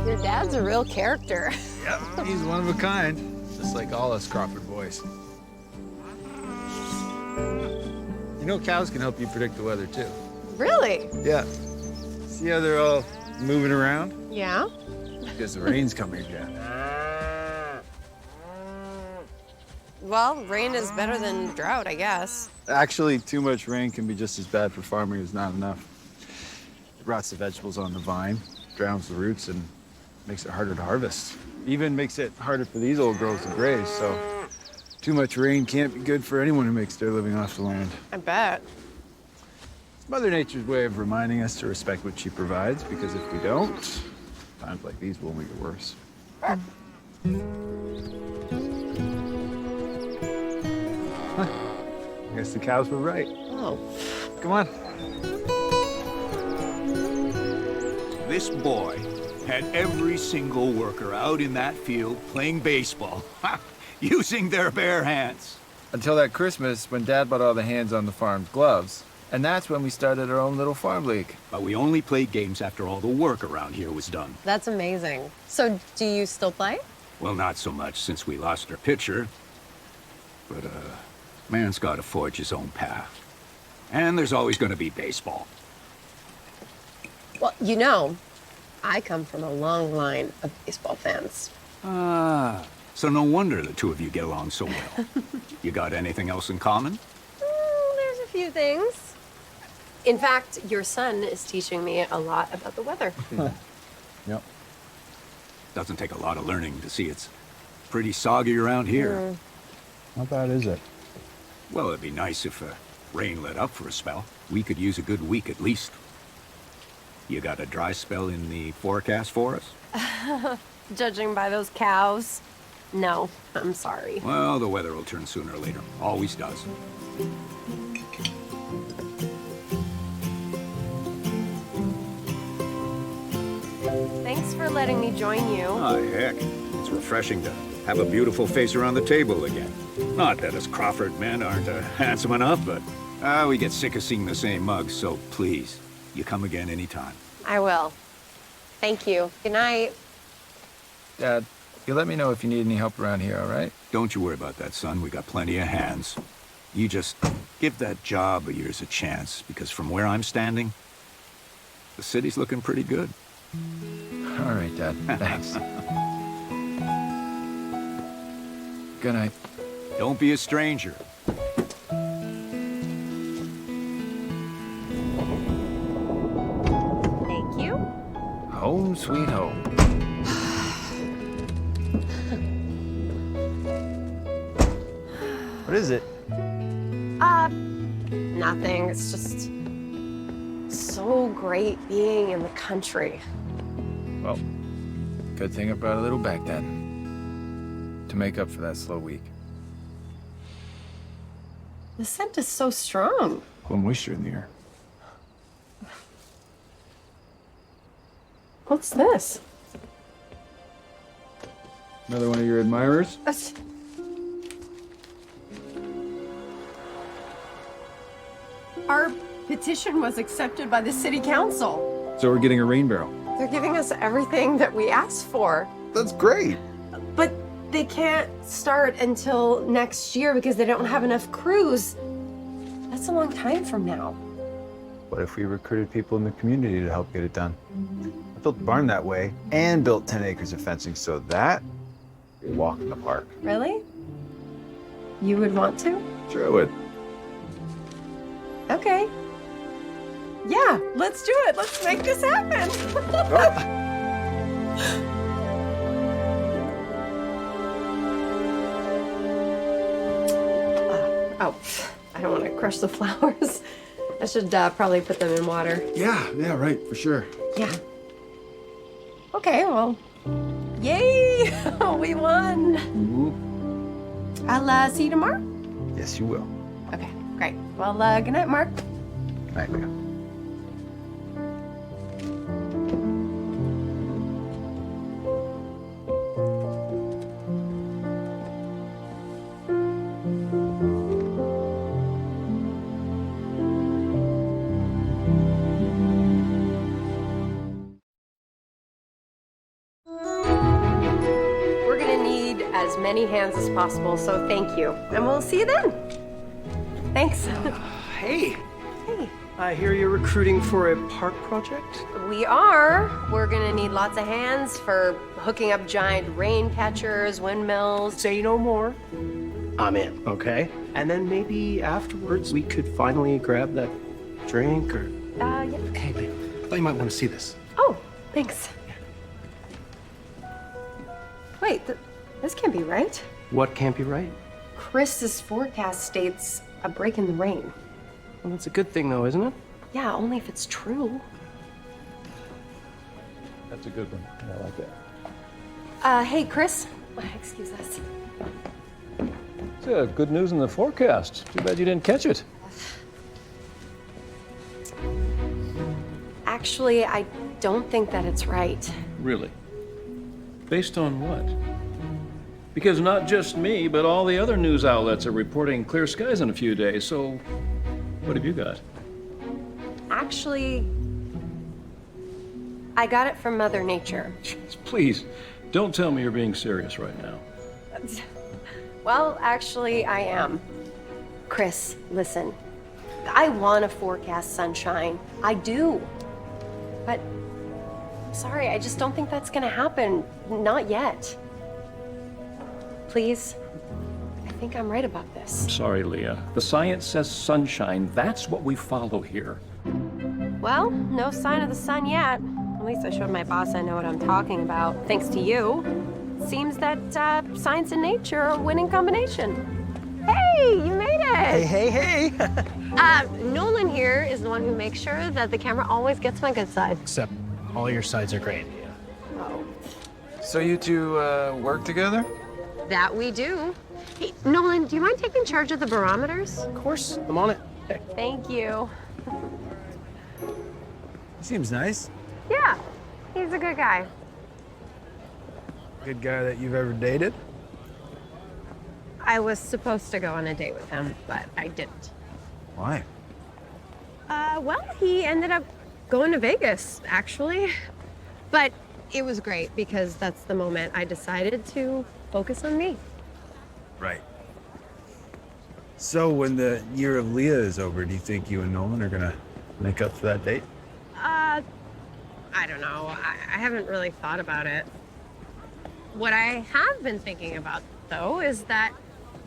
Your dad's a real character. Yep, he's one of a kind, just like all us Crawford boys. You know, cows can help you predict the weather, too. Really? Yeah. See how they're all moving around? Yeah. Because the rain's coming again. Well, rain is better than drought, I guess. Actually, too much rain can be just as bad for farming as not enough. It rots the vegetables on the vine, drowns the roots, and makes it harder to harvest. Even makes it harder for these old girls to graze, so too much rain can't be good for anyone who makes their living off the land. I bet. It's Mother Nature's way of reminding us to respect what she provides, because if we don't, times like these will make it worse. Huh. I guess the cows were right. Oh. Come on. This boy had every single worker out in that field playing baseball, using their bare hands. Until that Christmas when Dad bought all the hands on the farm's gloves. And that's when we started our own little farm league. But we only played games after all the work around here was done. That's amazing. So, do you still play? Well, not so much since we lost our pitcher. But, man's got to forge his own path. And there's always going to be baseball. Well, you know, I come from a long line of baseball fans. Ah, so no wonder the two of you get along so well. You got anything else in common? There's a few things. In fact, your son is teaching me a lot about the weather. Yep. Doesn't take a lot of learning to see it's pretty soggy around here. How bad is it? Well, it'd be nice if rain let up for a spell. We could use a good week at least. You got a dry spell in the forecast for us? Judging by those cows, no, I'm sorry. Well, the weather will turn sooner or later. Always does. Thanks for letting me join you. Oh, heck. It's refreshing to have a beautiful face around the table again. Not that us Crawford men aren't handsome enough, but we get sick of seeing the same mugs, so please, you come again anytime. I will. Thank you. Good night. Dad, you let me know if you need any help around here, all right? Don't you worry about that, son. We got plenty of hands. You just give that job of yours a chance, because from where I'm standing, the city's looking pretty good. All right, Dad. Thanks. Good night. Don't be a stranger. Thank you. Home sweet home. What is it? Nothing. It's just so great being in the country. Well, good thing I brought a little back then. To make up for that slow week. The scent is so strong. Full moisture in the air. What's this? Another one of your admirers? Our petition was accepted by the city council. So we're getting a rain barrel. They're giving us everything that we asked for. That's great. But they can't start until next year because they don't have enough crews. That's a long time from now. What if we recruited people in the community to help get it done? I built the barn that way and built 10 acres of fencing, so that a walk in the park. Really? You would want to? Sure I would. Okay. Yeah, let's do it. Let's make this happen. Oh, I don't want to crush the flowers. I should probably put them in water. Yeah, right, for sure. Yeah. Okay, well, yay! We won. Mm-hmm. I'll see you tomorrow. Yes, you will. Okay, great. Well, good night, Mark. Good night, Leah. many hands as possible, so thank you. And we'll see you then. Thanks. Hey, Hey. I hear you're recruiting for a park project? We are. We're gonna need lots of hands for hooking up giant rain catchers, windmills. Say no more. I'm in. Okay. And then maybe afterwards we could finally grab that drink or... Yeah. Hey, babe, I thought you might want to see this. Oh, thanks. Wait, this can't be right. What can't be right? Chris's forecast states a break in the rain. Well, that's a good thing though, isn't it? Yeah, only if it's true. That's a good one. I like that. Hey, Chris. Excuse us. It's good news in the forecast. Too bad you didn't catch it. Actually, I don't think that it's right. Really? Based on what? Because not just me, but all the other news outlets are reporting clear skies in a few days, so what have you got? Actually, I got it from Mother Nature. Jeez, please, don't tell me you're being serious right now. Well, actually, I am. Chris, listen. I want to forecast sunshine. I do. But, sorry, I just don't think that's gonna happen. Not yet. Please, I think I'm right about this. I'm sorry, Leah. The science says sunshine. That's what we follow here. Well, no sign of the sun yet. At least I showed my boss I know what I'm talking about, thanks to you. Seems that science and nature are a winning combination. Hey, you made it! Hey. Nolan here is the one who makes sure that the camera always gets my good side. Except all your sides are great. Oh. So you two work together? That we do. Hey, Nolan, do you mind taking charge of the barometers? Of course, I'm on it. Hey. Thank you. He seems nice. Yeah, he's a good guy. Good guy that you've ever dated? I was supposed to go on a date with him, but I didn't. Why? Well, he ended up going to Vegas, actually. But it was great because that's the moment I decided to focus on me. Right. So when the year of Leah is over, do you think you and Nolan are gonna make up for that date? I don't know. I haven't really thought about it. What I have been thinking about, though, is that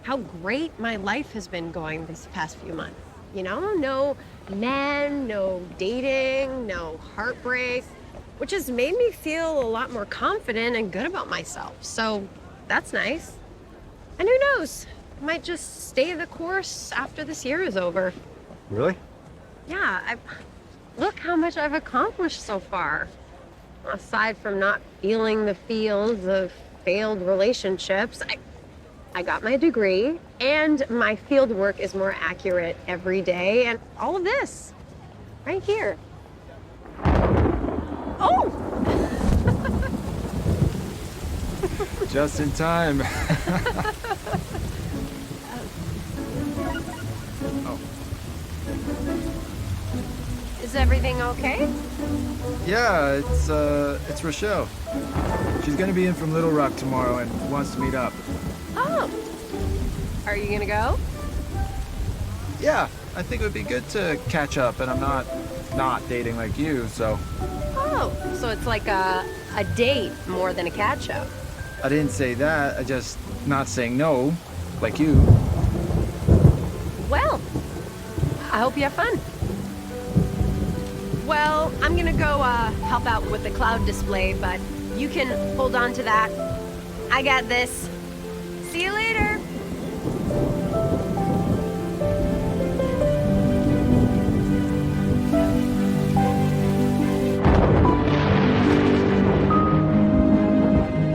how great my life has been going this past few months. You know, no men, no dating, no heartbreak, which has made me feel a lot more confident and good about myself. So that's nice. And who knows? I might just stay the course after this year is over. Really? Yeah, look how much I've accomplished so far. Aside from not feeling the feels of failed relationships, I got my degree, and my field work is more accurate every day, and all of this, right here. Oh! Just in time. Is everything okay? Yeah, it's Rochelle. She's gonna be in from Little Rock tomorrow and wants to meet up. Oh. Are you gonna go? Yeah, I think it would be good to catch up, and I'm not dating like you, so. Oh, so it's like a date more than a catch-up. I didn't say that, I just not saying no, like you. Well, I hope you have fun. Well, I'm gonna go help out with the cloud display, but you can hold on to that. I got this. See you later.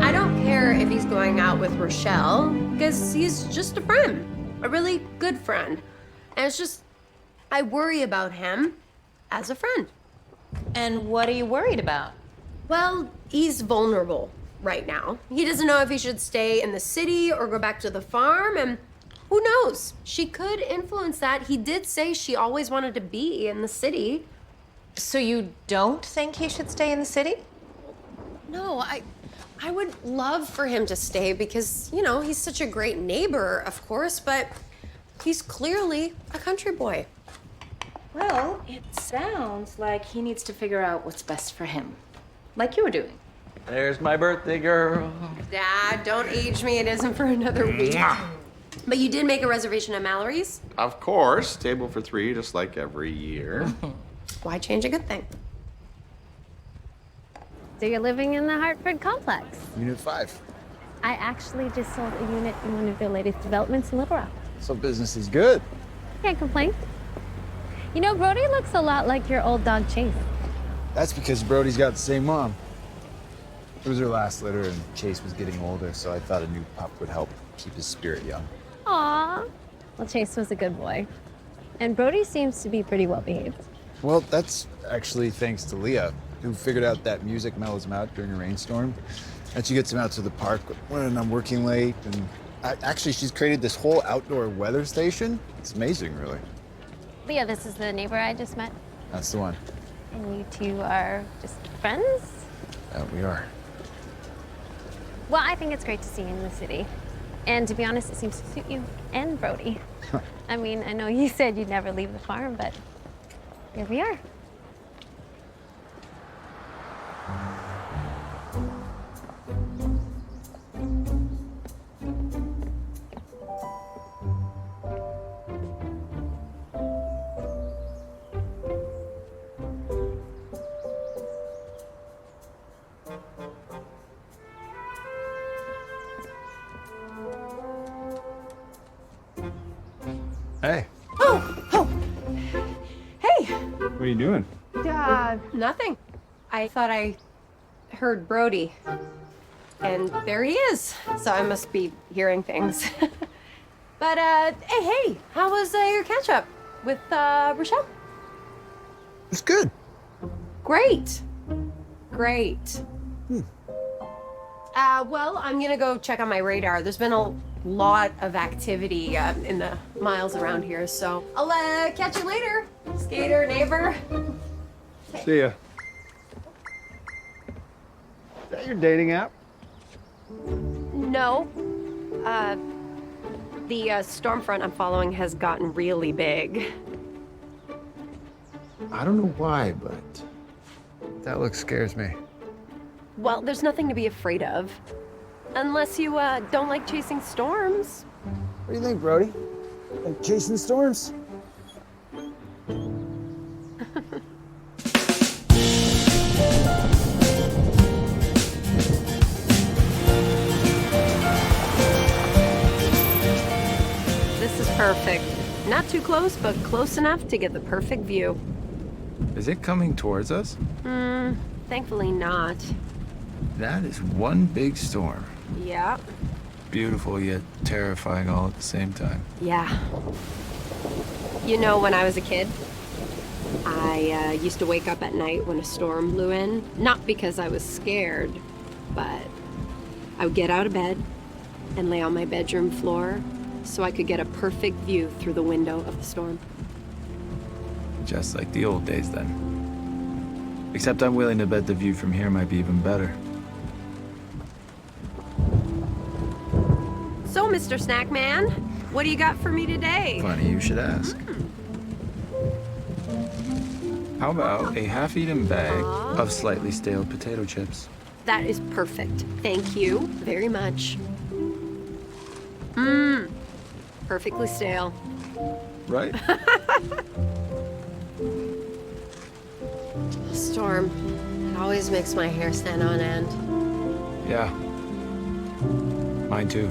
I don't care if he's going out with Rochelle, because he's just a friend, a really good friend. And it's just, I worry about him as a friend. And what are you worried about? Well, he's vulnerable right now. He doesn't know if he should stay in the city or go back to the farm, and who knows? She could influence that. He did say she always wanted to be in the city. So you don't think he should stay in the city? No, I would love for him to stay because, you know, he's such a great neighbor, of course, but he's clearly a country boy. Well, it sounds like he needs to figure out what's best for him, like you were doing. There's my birthday girl. Dad, don't age me. It isn't for another week. But you did make a reservation at Mallory's? Of course, table for 3, just like every year. Why change a good thing? So you're living in the Hartford complex. Unit 5. I actually just sold a unit in one of their latest developments in Little Rock. So business is good. Can't complain. You know, Brody looks a lot like your old dog Chase. That's because Brody's got the same mom. It was her last litter, and Chase was getting older, so I thought a new pup would help keep his spirit young. Aw. Well, Chase was a good boy. And Brody seems to be pretty well behaved. Well, that's actually thanks to Leah, who figured out that music mellows him out during a rainstorm. And she gets him out to the park when I'm working late. And actually, she's created this whole outdoor weather station. It's amazing, really. Leah, this is the neighbor I just met. That's the one. And you two are just friends? We are. Well, I think it's great to see you in the city. And to be honest, it seems to suit you and Brody. I mean, I know you said you'd never leave the farm, but here we are. Hey. Oh! Hey! What are you doing? Nothing. I thought I heard Brody. And there he is. So I must be hearing things. But, hey, how was your catch-up with, Rochelle? It's good. Great. Great. Well, I'm gonna go check on my radar. There's been a lot of activity in the miles around here, so I'll catch you later, skater neighbor. See ya. Is that your dating app? No. The storm front I'm following has gotten really big. I don't know why, but that look scares me. Well, there's nothing to be afraid of. Unless you don't like chasing storms. What do you think, Brody? Like chasing storms? This is perfect. Not too close, but close enough to get the perfect view. Is it coming towards us? Thankfully not. That is one big storm. Yeah. Beautiful yet terrifying all at the same time. Yeah. You know, when I was a kid, I used to wake up at night when a storm blew in. Not because I was scared, but I would get out of bed and lay on my bedroom floor so I could get a perfect view through the window of the storm. Just like the old days then. Except I'm willing to bet the view from here might be even better. So, Mr. Snackman, what do you got for me today? Funny you should ask. How about a half-eaten bag of slightly stale potato chips? That is perfect. Thank you very much. Perfectly stale. Right? Storm. It always makes my hair stand on end. Yeah. Mine too.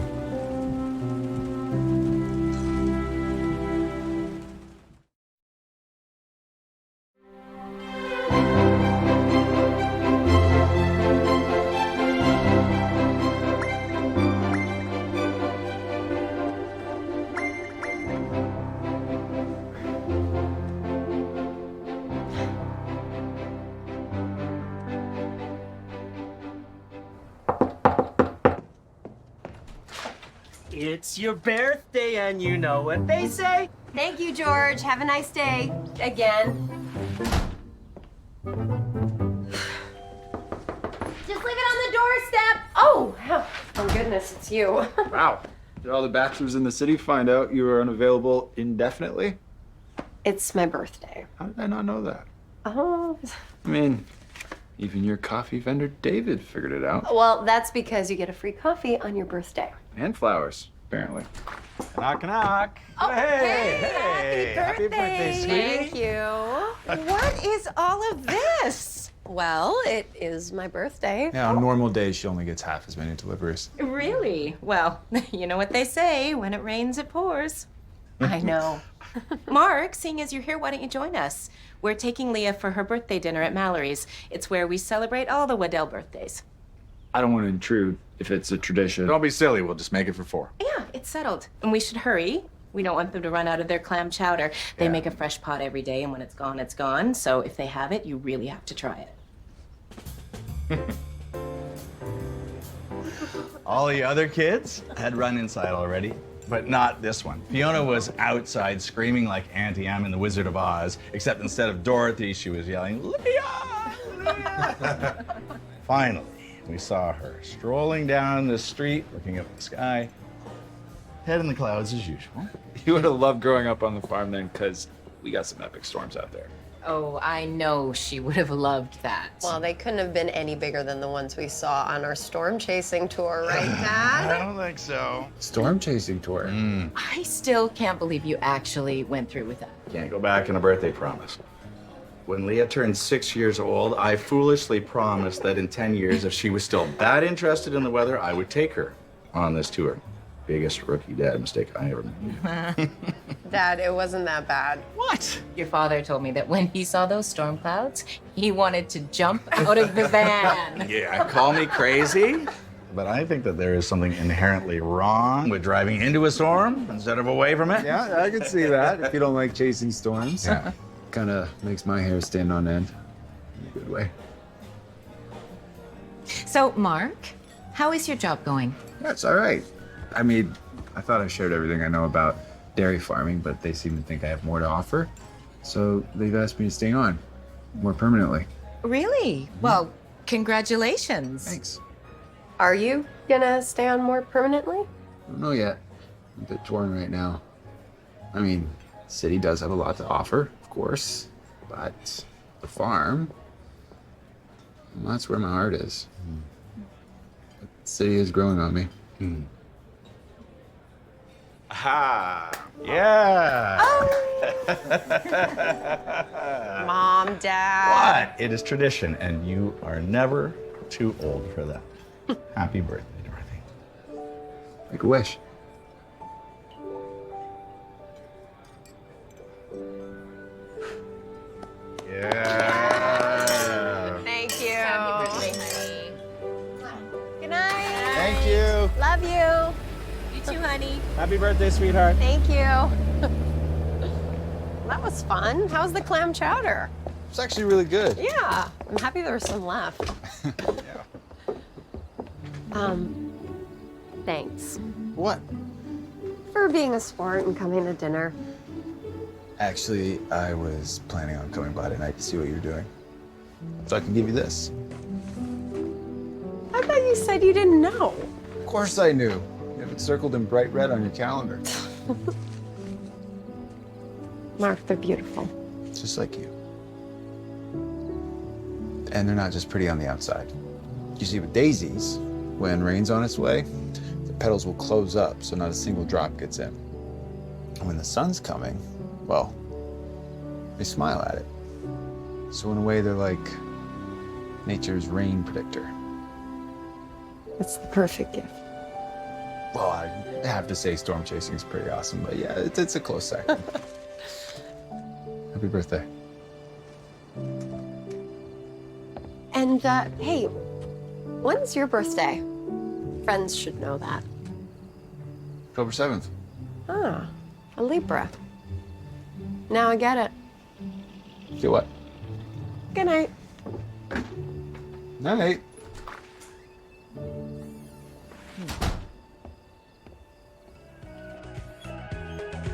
It's your birthday, and you know what they say. Thank you, George. Have a nice day. Again. Just leave it on the step. Oh, oh goodness, it's you. Wow. Did all the bachelors in the city find out you were unavailable indefinitely? It's my birthday. How did I not know that? Oh. I mean, even your coffee vendor David figured it out. Well, that's because you get a free coffee on your birthday. And flowers, apparently. Knock, knock. Oh, hey, happy birthday, sweetie. Thank you. What is all of this? Well, it is my birthday. Yeah, on normal days, she only gets half as many deliveries. Really? Well, you know what they say, when it rains, it pours. I know. Mark, seeing as you're here, why don't you join us? We're taking Leah for her birthday dinner at Mallory's. It's where we celebrate all the Waddell birthdays. I don't want to intrude if it's a tradition. Don't be silly. We'll just make it for 4. Yeah, it's settled. And we should hurry. We don't want them to run out of their clam chowder. They make a fresh pot every day, and when it's gone, it's gone. So if they have it, you really have to try it. All the other kids had run inside already, but not this one. Fiona was outside screaming like Auntie Em in The Wizard of Oz, except instead of Dorothy, she was yelling, Leah! Leah! Finally, we saw her strolling down the street, looking up at the sky, head in the clouds as usual. You would have loved growing up on the farm then, because we got some epic storms out there. Oh, I know she would have loved that. Well, they couldn't have been any bigger than the ones we saw on our storm chasing tour, right, Dad? I don't think so. Storm chasing tour. I still can't believe you actually went through with that. Can't go back on a birthday promise. When Leah turned 6 years old, I foolishly promised that in 10 years, if she was still that interested in the weather, I would take her on this tour. Biggest rookie dad mistake I ever made. Dad, it wasn't that bad. What? Your father told me that when he saw those storm clouds, he wanted to jump out of the van. Yeah, call me crazy, but I think that there is something inherently wrong with driving into a storm instead of away from it. Yeah, I can see that. If you don't like chasing storms. Yeah. Kind of makes my hair stand on end. In a good way. So, Mark, how is your job going? Yeah, it's all right. I mean, I thought I shared everything I know about dairy farming, but they seem to think I have more to offer. So they've asked me to stay on more permanently. Really? Well, congratulations. Thanks. Are you gonna stay on more permanently? I don't know yet. I'm a bit torn right now. I mean, the city does have a lot to offer, of course, but the farm, well, that's where my heart is. But the city is growing on me. Ha! Yeah! Mom, Dad. What? It is tradition, and you are never too old for that. Happy birthday, Dorothy. Make a wish. Yeah! Thank you. Happy birthday, Good night. Thank you! Love you. honey. You too, honey. Happy birthday, sweetheart. Thank you. That was fun. How's the clam chowder? It's actually really good. Yeah, I'm happy there was some left. Thanks What? for being a sport and coming to dinner. Actually, I was planning on coming by tonight to see what you're doing. So I can give you this. I thought you said you didn't know. Of course I knew. You have it circled in bright red on your calendar. Mark, they're beautiful. Just like you. And they're not just pretty on the outside. You see, with daisies, when rain's on its way, the petals will close up so not a single drop gets in. And when the sun's coming, well, they smile at it. So in a way, they're like nature's rain predictor. It's the perfect gift. Well, I have to say storm chasing is pretty awesome, but yeah, it's a close second. Happy birthday. And, hey, when's your birthday? Friends should know that. October 7th. Ah, a Libra. Now I get it. Do what? Good night. Night.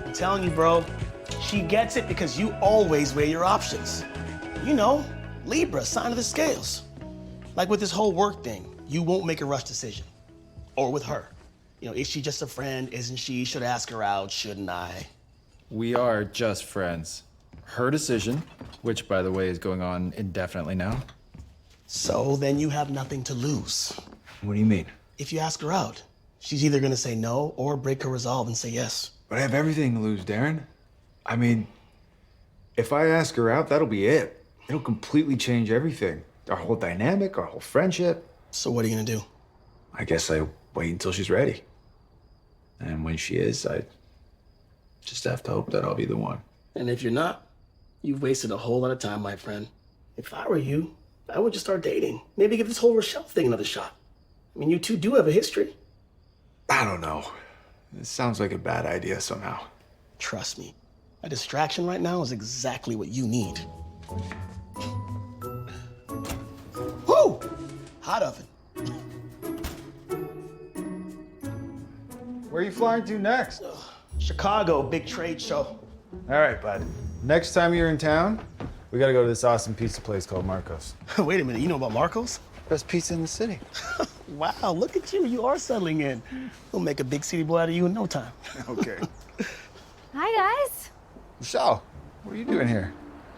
I'm telling you, bro, she gets it because you always weigh your options. You know, Libra, sign of the scales. Like with this whole work thing. you won't make a rush decision. Or with her. You know, is she just a friend? Isn't she? Should I ask her out? Shouldn't I? We are just friends. Her decision, which by the way is going on indefinitely now. So then you have nothing to lose. What do you mean? If you ask her out, she's either gonna say no or break her resolve and say yes. But I have everything to lose, Darren. I mean, if I ask her out, that'll be it. It'll completely change everything. Our whole dynamic, our whole friendship. So what are you gonna do? I guess I wait until she's ready. And when she is, I just have to hope that I'll be the one. And if you're not, you've wasted a whole lot of time, my friend. If I were you, I would just start dating. Maybe give this whole Rochelle thing another shot. I mean, you two do have a history. I don't know. This sounds like a bad idea somehow. Trust me, a distraction right now is exactly what you need. Woo! Hot oven. Where are you flying to next? Chicago, big trade show. All right, bud. Next time you're in town, we gotta go to this awesome pizza place called Marco's. Wait a minute, you know about Marco's? Best pizza in the city. Wow, look at you. You are settling in. We'll make a big city boy out of you in no time. Okay. Hi, guys. Michelle, what are you doing here?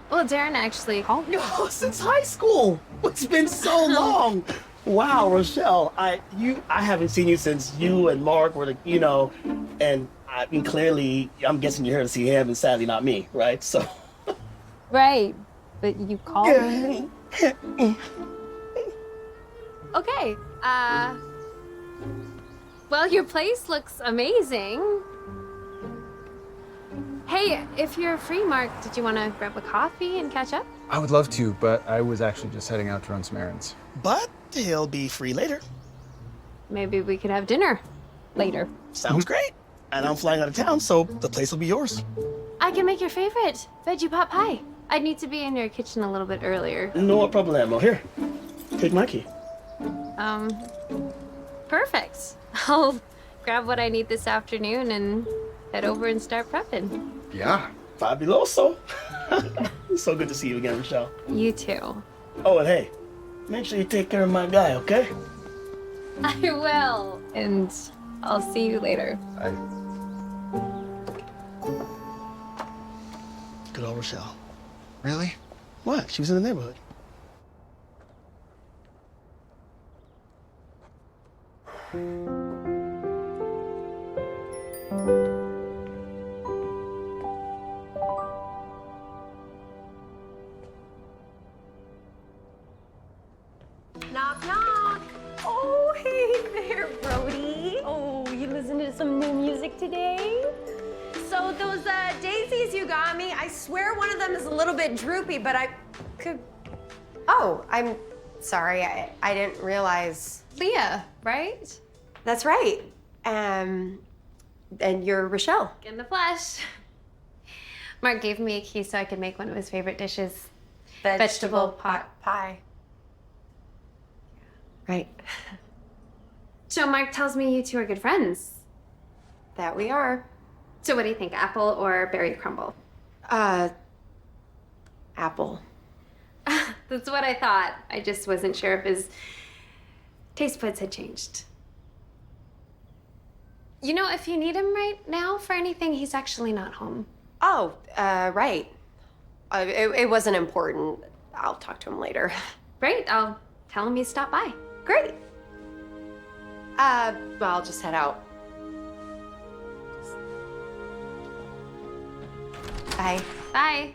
Well, Darren actually called me. No, since high school. It's been so long. Wow, Rochelle, I haven't seen you since you and Mark were, and I mean, clearly, I'm guessing you're here to see him and sadly not me, right? So. Right, but you called me. Okay, well, your place looks amazing. Hey, if you're free, Mark, did you want to grab a coffee and catch up? I would love to, but I was actually just heading out to run some errands. But he'll be free later. Maybe we could have dinner later. Sounds great. And I'm flying out of town, so the place will be yours. I can make your favorite, veggie pot pie. I'd need to be in your kitchen a little bit earlier. No problemo. Here, take my key. Perfect. I'll grab what I need this afternoon and head over and start prepping. Yeah. Fabuloso. So good to see you again, Michelle. You too. Oh, and hey, make sure you take care of my guy, okay? I will. And I'll see you later. Good old Rochelle. Really? What? She was in the neighborhood. Knock, knock. Oh, hey there, Brody. Oh, you listened to some new music today? So those daisies you got me, I swear one of them is a little bit droopy, but I could... Oh, I'm sorry. I didn't realize. Leah, right? That's right. And you're Rochelle. In the flesh. Mark gave me a key so I could make one of his favorite dishes. Vegetable pot pie. Right. So Mark tells me you two are good friends. That we are. So what do you think, apple or berry crumble? Apple. That's what I thought. I just wasn't sure if his taste buds had changed. You know, if you need him right now for anything, he's actually not home. Oh, right. It wasn't important. I'll talk to him later. Great, I'll tell him you stopped by. Great. Well, I'll just head out. Bye. Bye.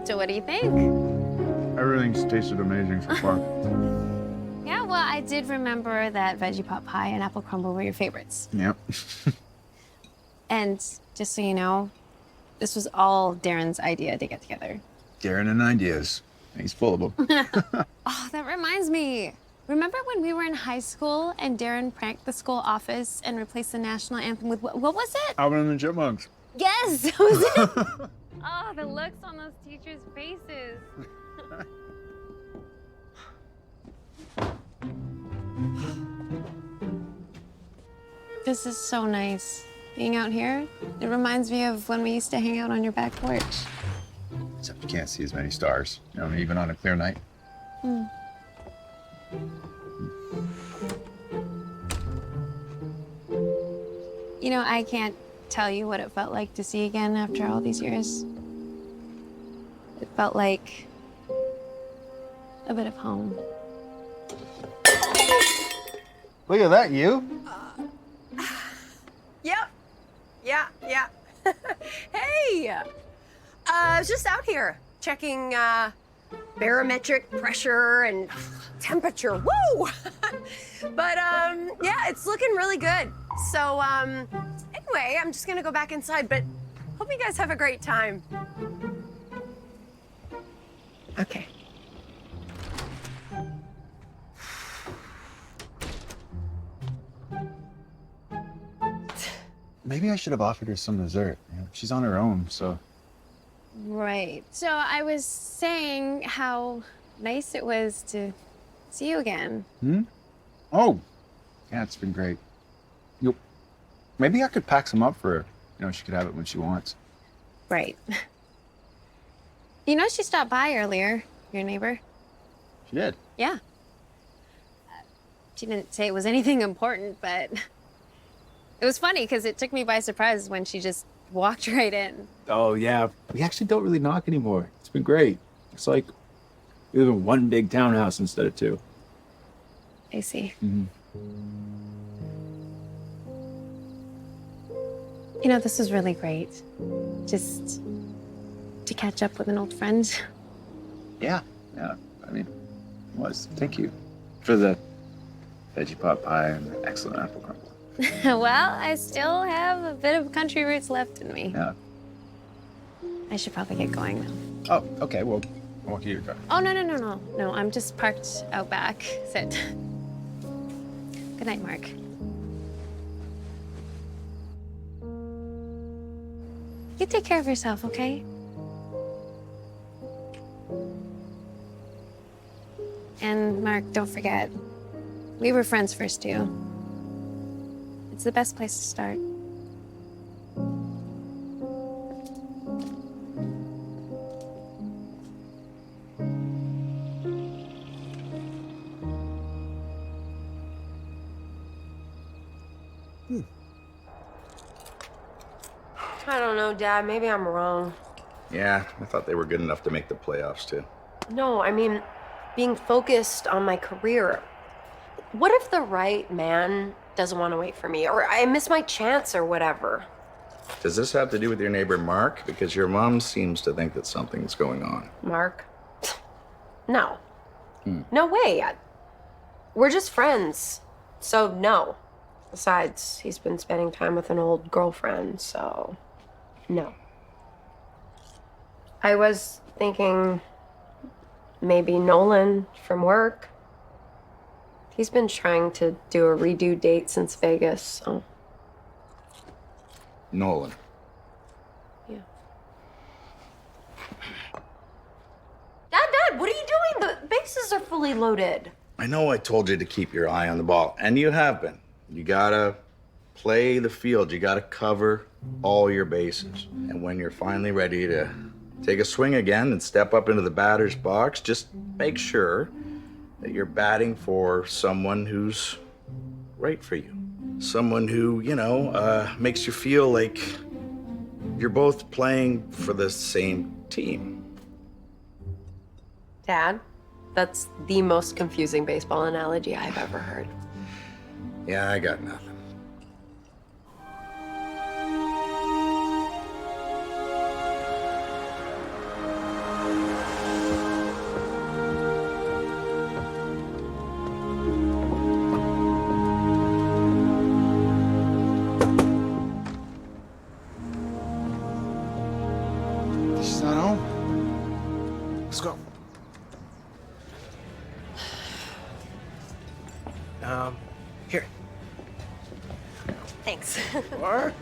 So what do you think? Everything's tasted amazing so far. Yeah, well, I did remember that veggie pot pie and apple crumble were your favorites. Yep. And just so you know, this was all Darren's idea to get together. Darren and ideas. He's full of them. Oh, that reminds me. Remember when we were in high school and Darren pranked the school office and replaced the national anthem with what was it? Alvin and the Chipmunks. Yes, that was it. Oh, the looks on those teachers' faces. This is so nice. Being out here, it reminds me of when we used to hang out on your back porch. Except you can't see as many stars, even on a clear night. Hmm. You know, I can't tell you what it felt like to see again after all these years. It felt like a bit of home. Look at that, you. Yep. Yeah. Hey! I was just out here checking barometric pressure and temperature. Woo! But yeah, it's looking really good. So anyway, I'm just gonna go back inside, but hope you guys have a great time. Okay. Maybe I should have offered her some dessert. She's on her own, so. Right. So I was saying how nice it was to see you again. Oh, yeah, it's been great. Maybe I could pack some up for her. She could have it when she wants. Right. You know, she stopped by earlier, your neighbor. She did? Yeah. She didn't say it was anything important, but it was funny because it took me by surprise when she just walked right in. Oh, yeah. We actually don't really knock anymore. It's been great. It's like we live in one big townhouse instead of two. I see. You know, this was really great. Just to catch up with an old friend. Yeah. I mean, it was. Thank you for the veggie pot pie and the excellent apple crumble. Well, I still have a bit of country roots left in me. Yeah. I should probably get going now. Oh, okay. Well, I'll walk you to your car. Oh, no. I'm just parked out back. Sit. Good night, Mark. You take care of yourself, okay? And Mark, don't forget, we were friends first, too. It's the best place to start. I don't know, Dad. Maybe I'm wrong. Yeah, I thought they were good enough to make the playoffs, too. No, I mean, being focused on my career. What if the right man doesn't want to wait for me, or I miss my chance, or whatever? Does this have to do with your neighbor Mark? Because your mom seems to think that something's going on. Mark? No. No way. We're just friends. So, no. Besides, he's been spending time with an old girlfriend, so no. I was thinking maybe Nolan from work. He's been trying to do a redo date since Vegas, so. Nolan. Yeah. Dad, what are you doing? The bases are fully loaded. I know I told you to keep your eye on the ball, and you have been. You gotta play the field. You gotta cover all your bases. And when you're finally ready to take a swing again and step up into the batter's box, just make sure that you're batting for someone who's right for you. Someone who, makes you feel like you're both playing for the same team. Dad, that's the most confusing baseball analogy I've ever heard. Yeah, I got nothing. She's not home. Let's go. Here. Thanks. Or?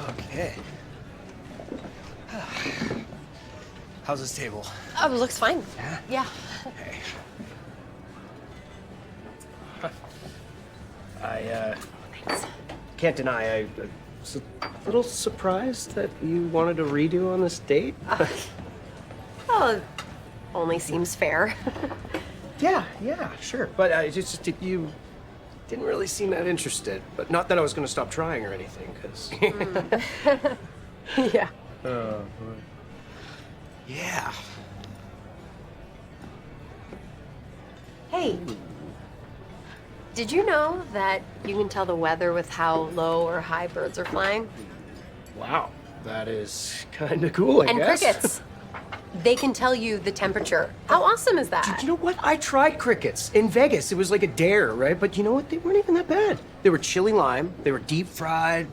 Okay. How's this table? Looks fine. Yeah? Yeah. Okay. I can't deny I was a little surprised that you wanted a redo on this date. Well, it only seems fair. Yeah, sure. But you didn't really seem that interested. But not that I was going to stop trying or anything, because. Yeah. Yeah. Hey, did you know that you can tell the weather with how low or high birds are flying? Wow, that is kind of cool, I And guess. crickets. They can tell you the temperature. How awesome is that? Dude, you know what? I tried crickets in Vegas. It was like a dare, right? But you know what? They weren't even that bad. They were chili lime. They were deep fried.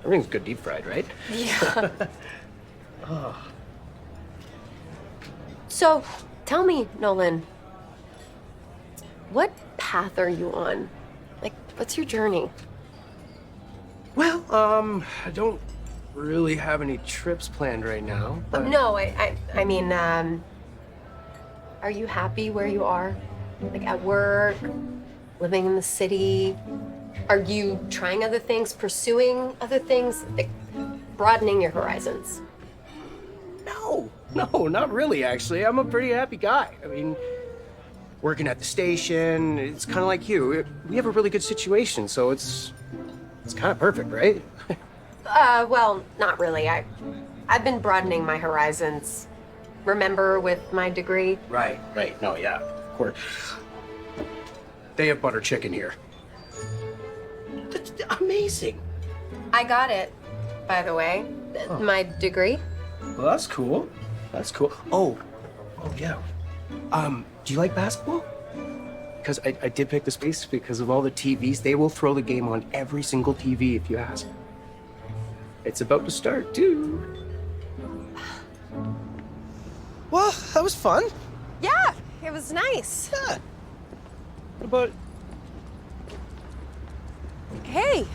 Everything's good deep fried, right? Yeah. So, tell me, Nolan, what path are you on? Like, what's your journey? Well, I don't really have any trips planned right now. But... No, I mean, are you happy where you are? Like at work, living in the city? Are you trying other things, pursuing other things, like broadening your horizons? No, not really, actually. I'm a pretty happy guy. I mean, working at the station, it's kind of like you. We have a really good situation, so it's kind of perfect, right? Well, not really. I've been broadening my horizons. Remember with my degree? Right. No, yeah, of course. They have butter chicken here. That's amazing. I got it, by the way. My degree. Well, that's cool. Oh, yeah. Do you like basketball? Because I did pick the space because of all the TVs. They will throw the game on every single TV if you ask. It's about to start, too. Well, that was fun. Yeah, it was nice. Yeah. What about... Hey,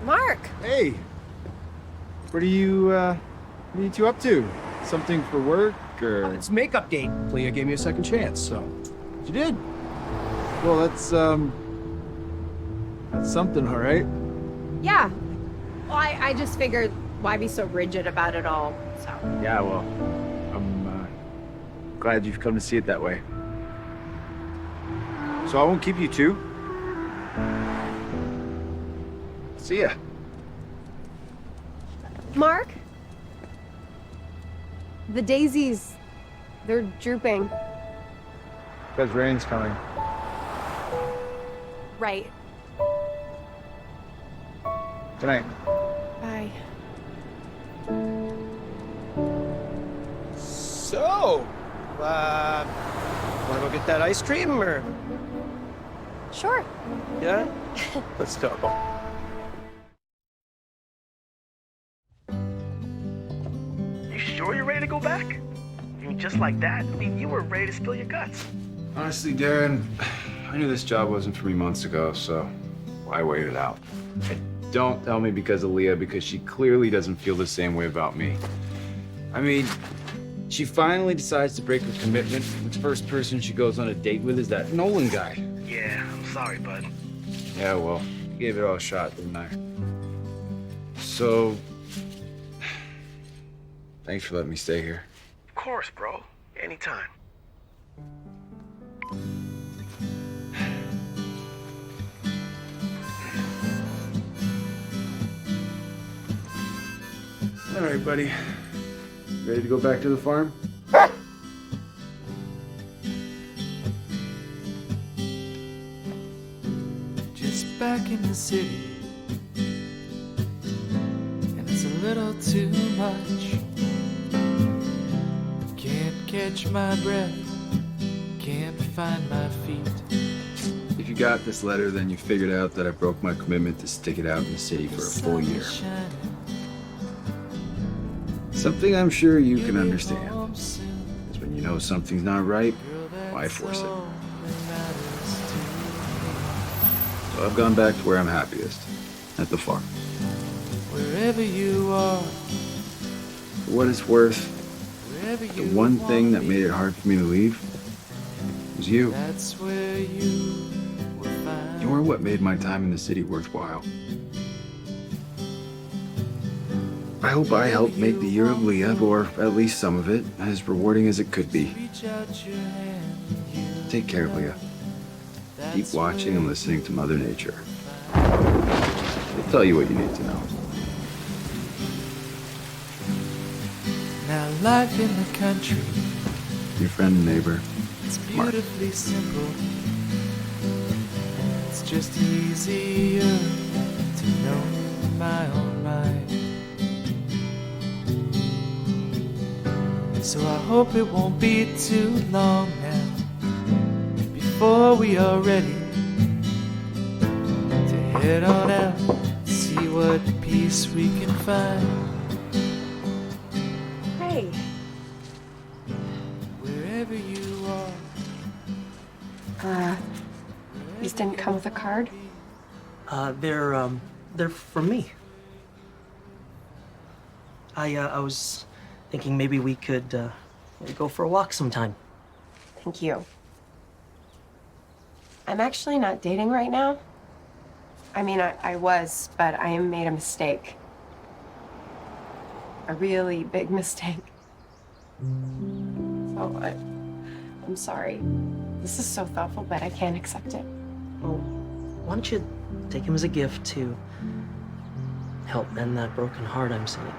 Mark. Hey, what are you two up to? Something for work, or? It's makeup date. Leah gave me a second chance, so... You did? Well, that's something, all right? Yeah. Well, I just figured why be so rigid about it all, so. Yeah, well, I'm glad you've come to see it that way. So I won't keep you two. See ya. Mark? The daisies, they're drooping. Because rain's coming. Right. Good night. Bye. So, wanna go get that ice cream, or? Sure. Yeah? Let's go. You sure you're ready to go back? I mean, just like that? I mean, you were ready to spill your guts. Honestly, Darren, I knew this job wasn't for me months ago, so I waited it out. And don't tell me because of Leah, because she clearly doesn't feel the same way about me. I mean, she finally decides to break her commitment. The first person she goes on a date with is that Nolan guy. Yeah, I'm sorry, bud. Yeah, well, gave it all a shot, didn't I? So, thanks for letting me stay here. Of course, bro. Anytime. All right, buddy. Ready to go back to the farm? Just back in the city, and it's a little too much. Can't catch my breath, can't find my feet. If you got this letter, then you figured out that I broke my commitment to stick it out in the city for a full year. Something I'm sure you can understand. Because when you know something's not right, why force it? So I've gone back to where I'm happiest, at the farm. Wherever you are, For what it's worth, the one thing that made it hard for me to leave was you. that's where you will find You're what made my time in the city worthwhile. I hope I helped make the year of Leah, or at least some of it, as rewarding as it could be. Take care, Leah. Keep watching and listening to Mother Nature. She'll tell you what you need to know. Now life in the country, Your friend and neighbor, it's Mark. beautifully simple. It's just easier to know my own mind. So I hope it won't be too long now before we are ready to head on out, see what peace we can find. Hey. Wherever you are. These didn't come with a card? They're from me. I was thinking maybe we could go for a walk sometime. Thank you. I'm actually not dating right now. I mean, I was, but I made a mistake. A really big mistake. So I'm sorry. This is so thoughtful, but I can't accept it. Well, why don't you take him as a gift to help mend that broken heart I'm seeing?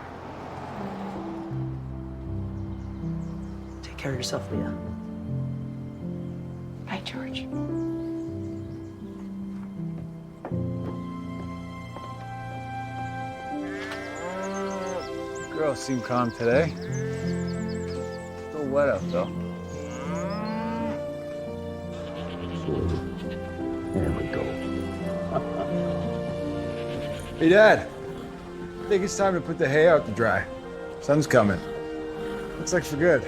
Take care of yourself, Leah. Bye, George. Girls seem calm today. Still wet out though. There we go. Hey, Dad. I think it's time to put the hay out to dry. Sun's coming. Looks like for good.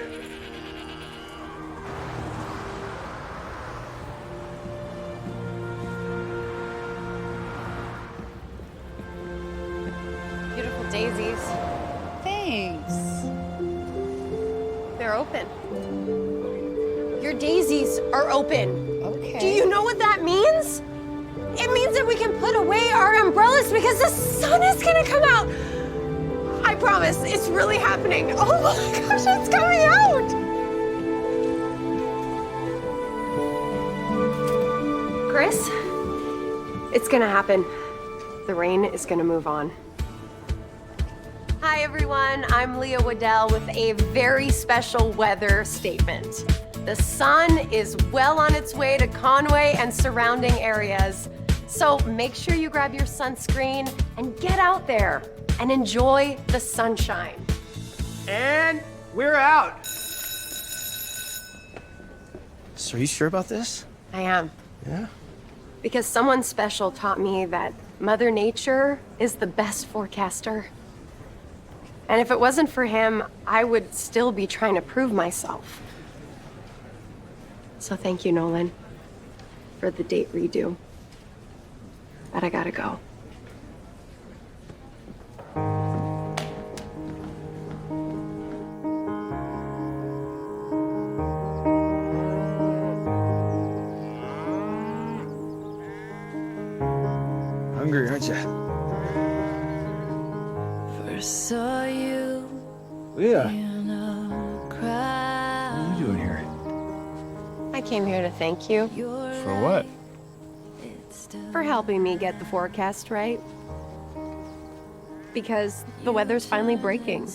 Beautiful daisies. Thanks. They're open. Your daisies are open. Okay. Do you know what that means? It means that we can put away our umbrellas because the sun is gonna come out. I promise, it's really happening. Oh my gosh, it's coming out! Chris, it's gonna happen. The rain is gonna move on. Hi everyone, I'm Leah Waddell with a very special weather statement. The sun is well on its way to Conway and surrounding areas. So make sure you grab your sunscreen and get out there and enjoy the sunshine. And we're out. So are you sure about this? I am. Yeah? Because someone special taught me that Mother Nature is the best forecaster. And if it wasn't for him, I would still be trying to prove myself. So thank you, Nolan, for the date redo. But I gotta go. Hungry, aren't you? First saw you Leah, in a crowd. what are you doing here? I came here to thank you For what? for helping me get the forecast right. Because the weather's finally breaking.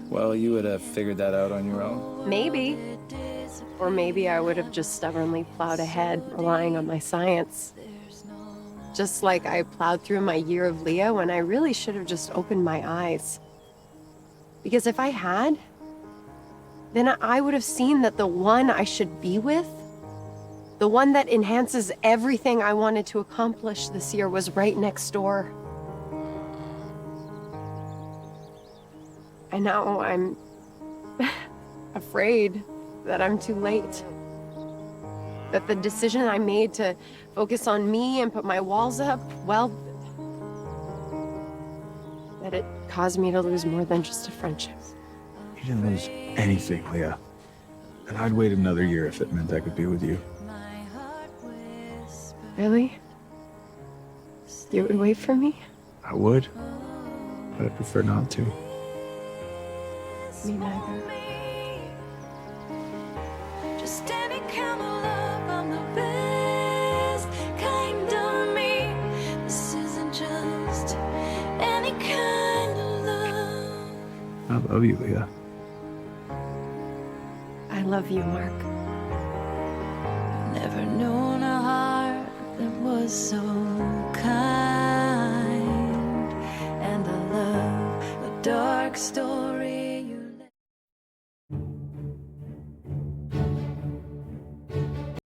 Well, you would have figured that out on your own. Maybe. Or maybe I would have just stubbornly plowed ahead, relying on my science. Just like I plowed through my year of Leah when I really should have just opened my eyes. Because if I had, then I would have seen that the one I should be with, the one that enhances everything I wanted to accomplish this year, was right next door. And now I'm afraid that I'm too late. That the decision I made to focus on me and put my walls up, well, that it caused me to lose more than just a friendship. You didn't lose anything, Leah. And I'd wait another year if it meant I could be with you. Really? You would wait for me? I would, but I prefer not to. Me neither. Just any kind of love, I'm the best kind of me. This isn't just any kind of love. I love you, Leah. I love you, Mark. Never known a heart that was so kind, and I love the dark story.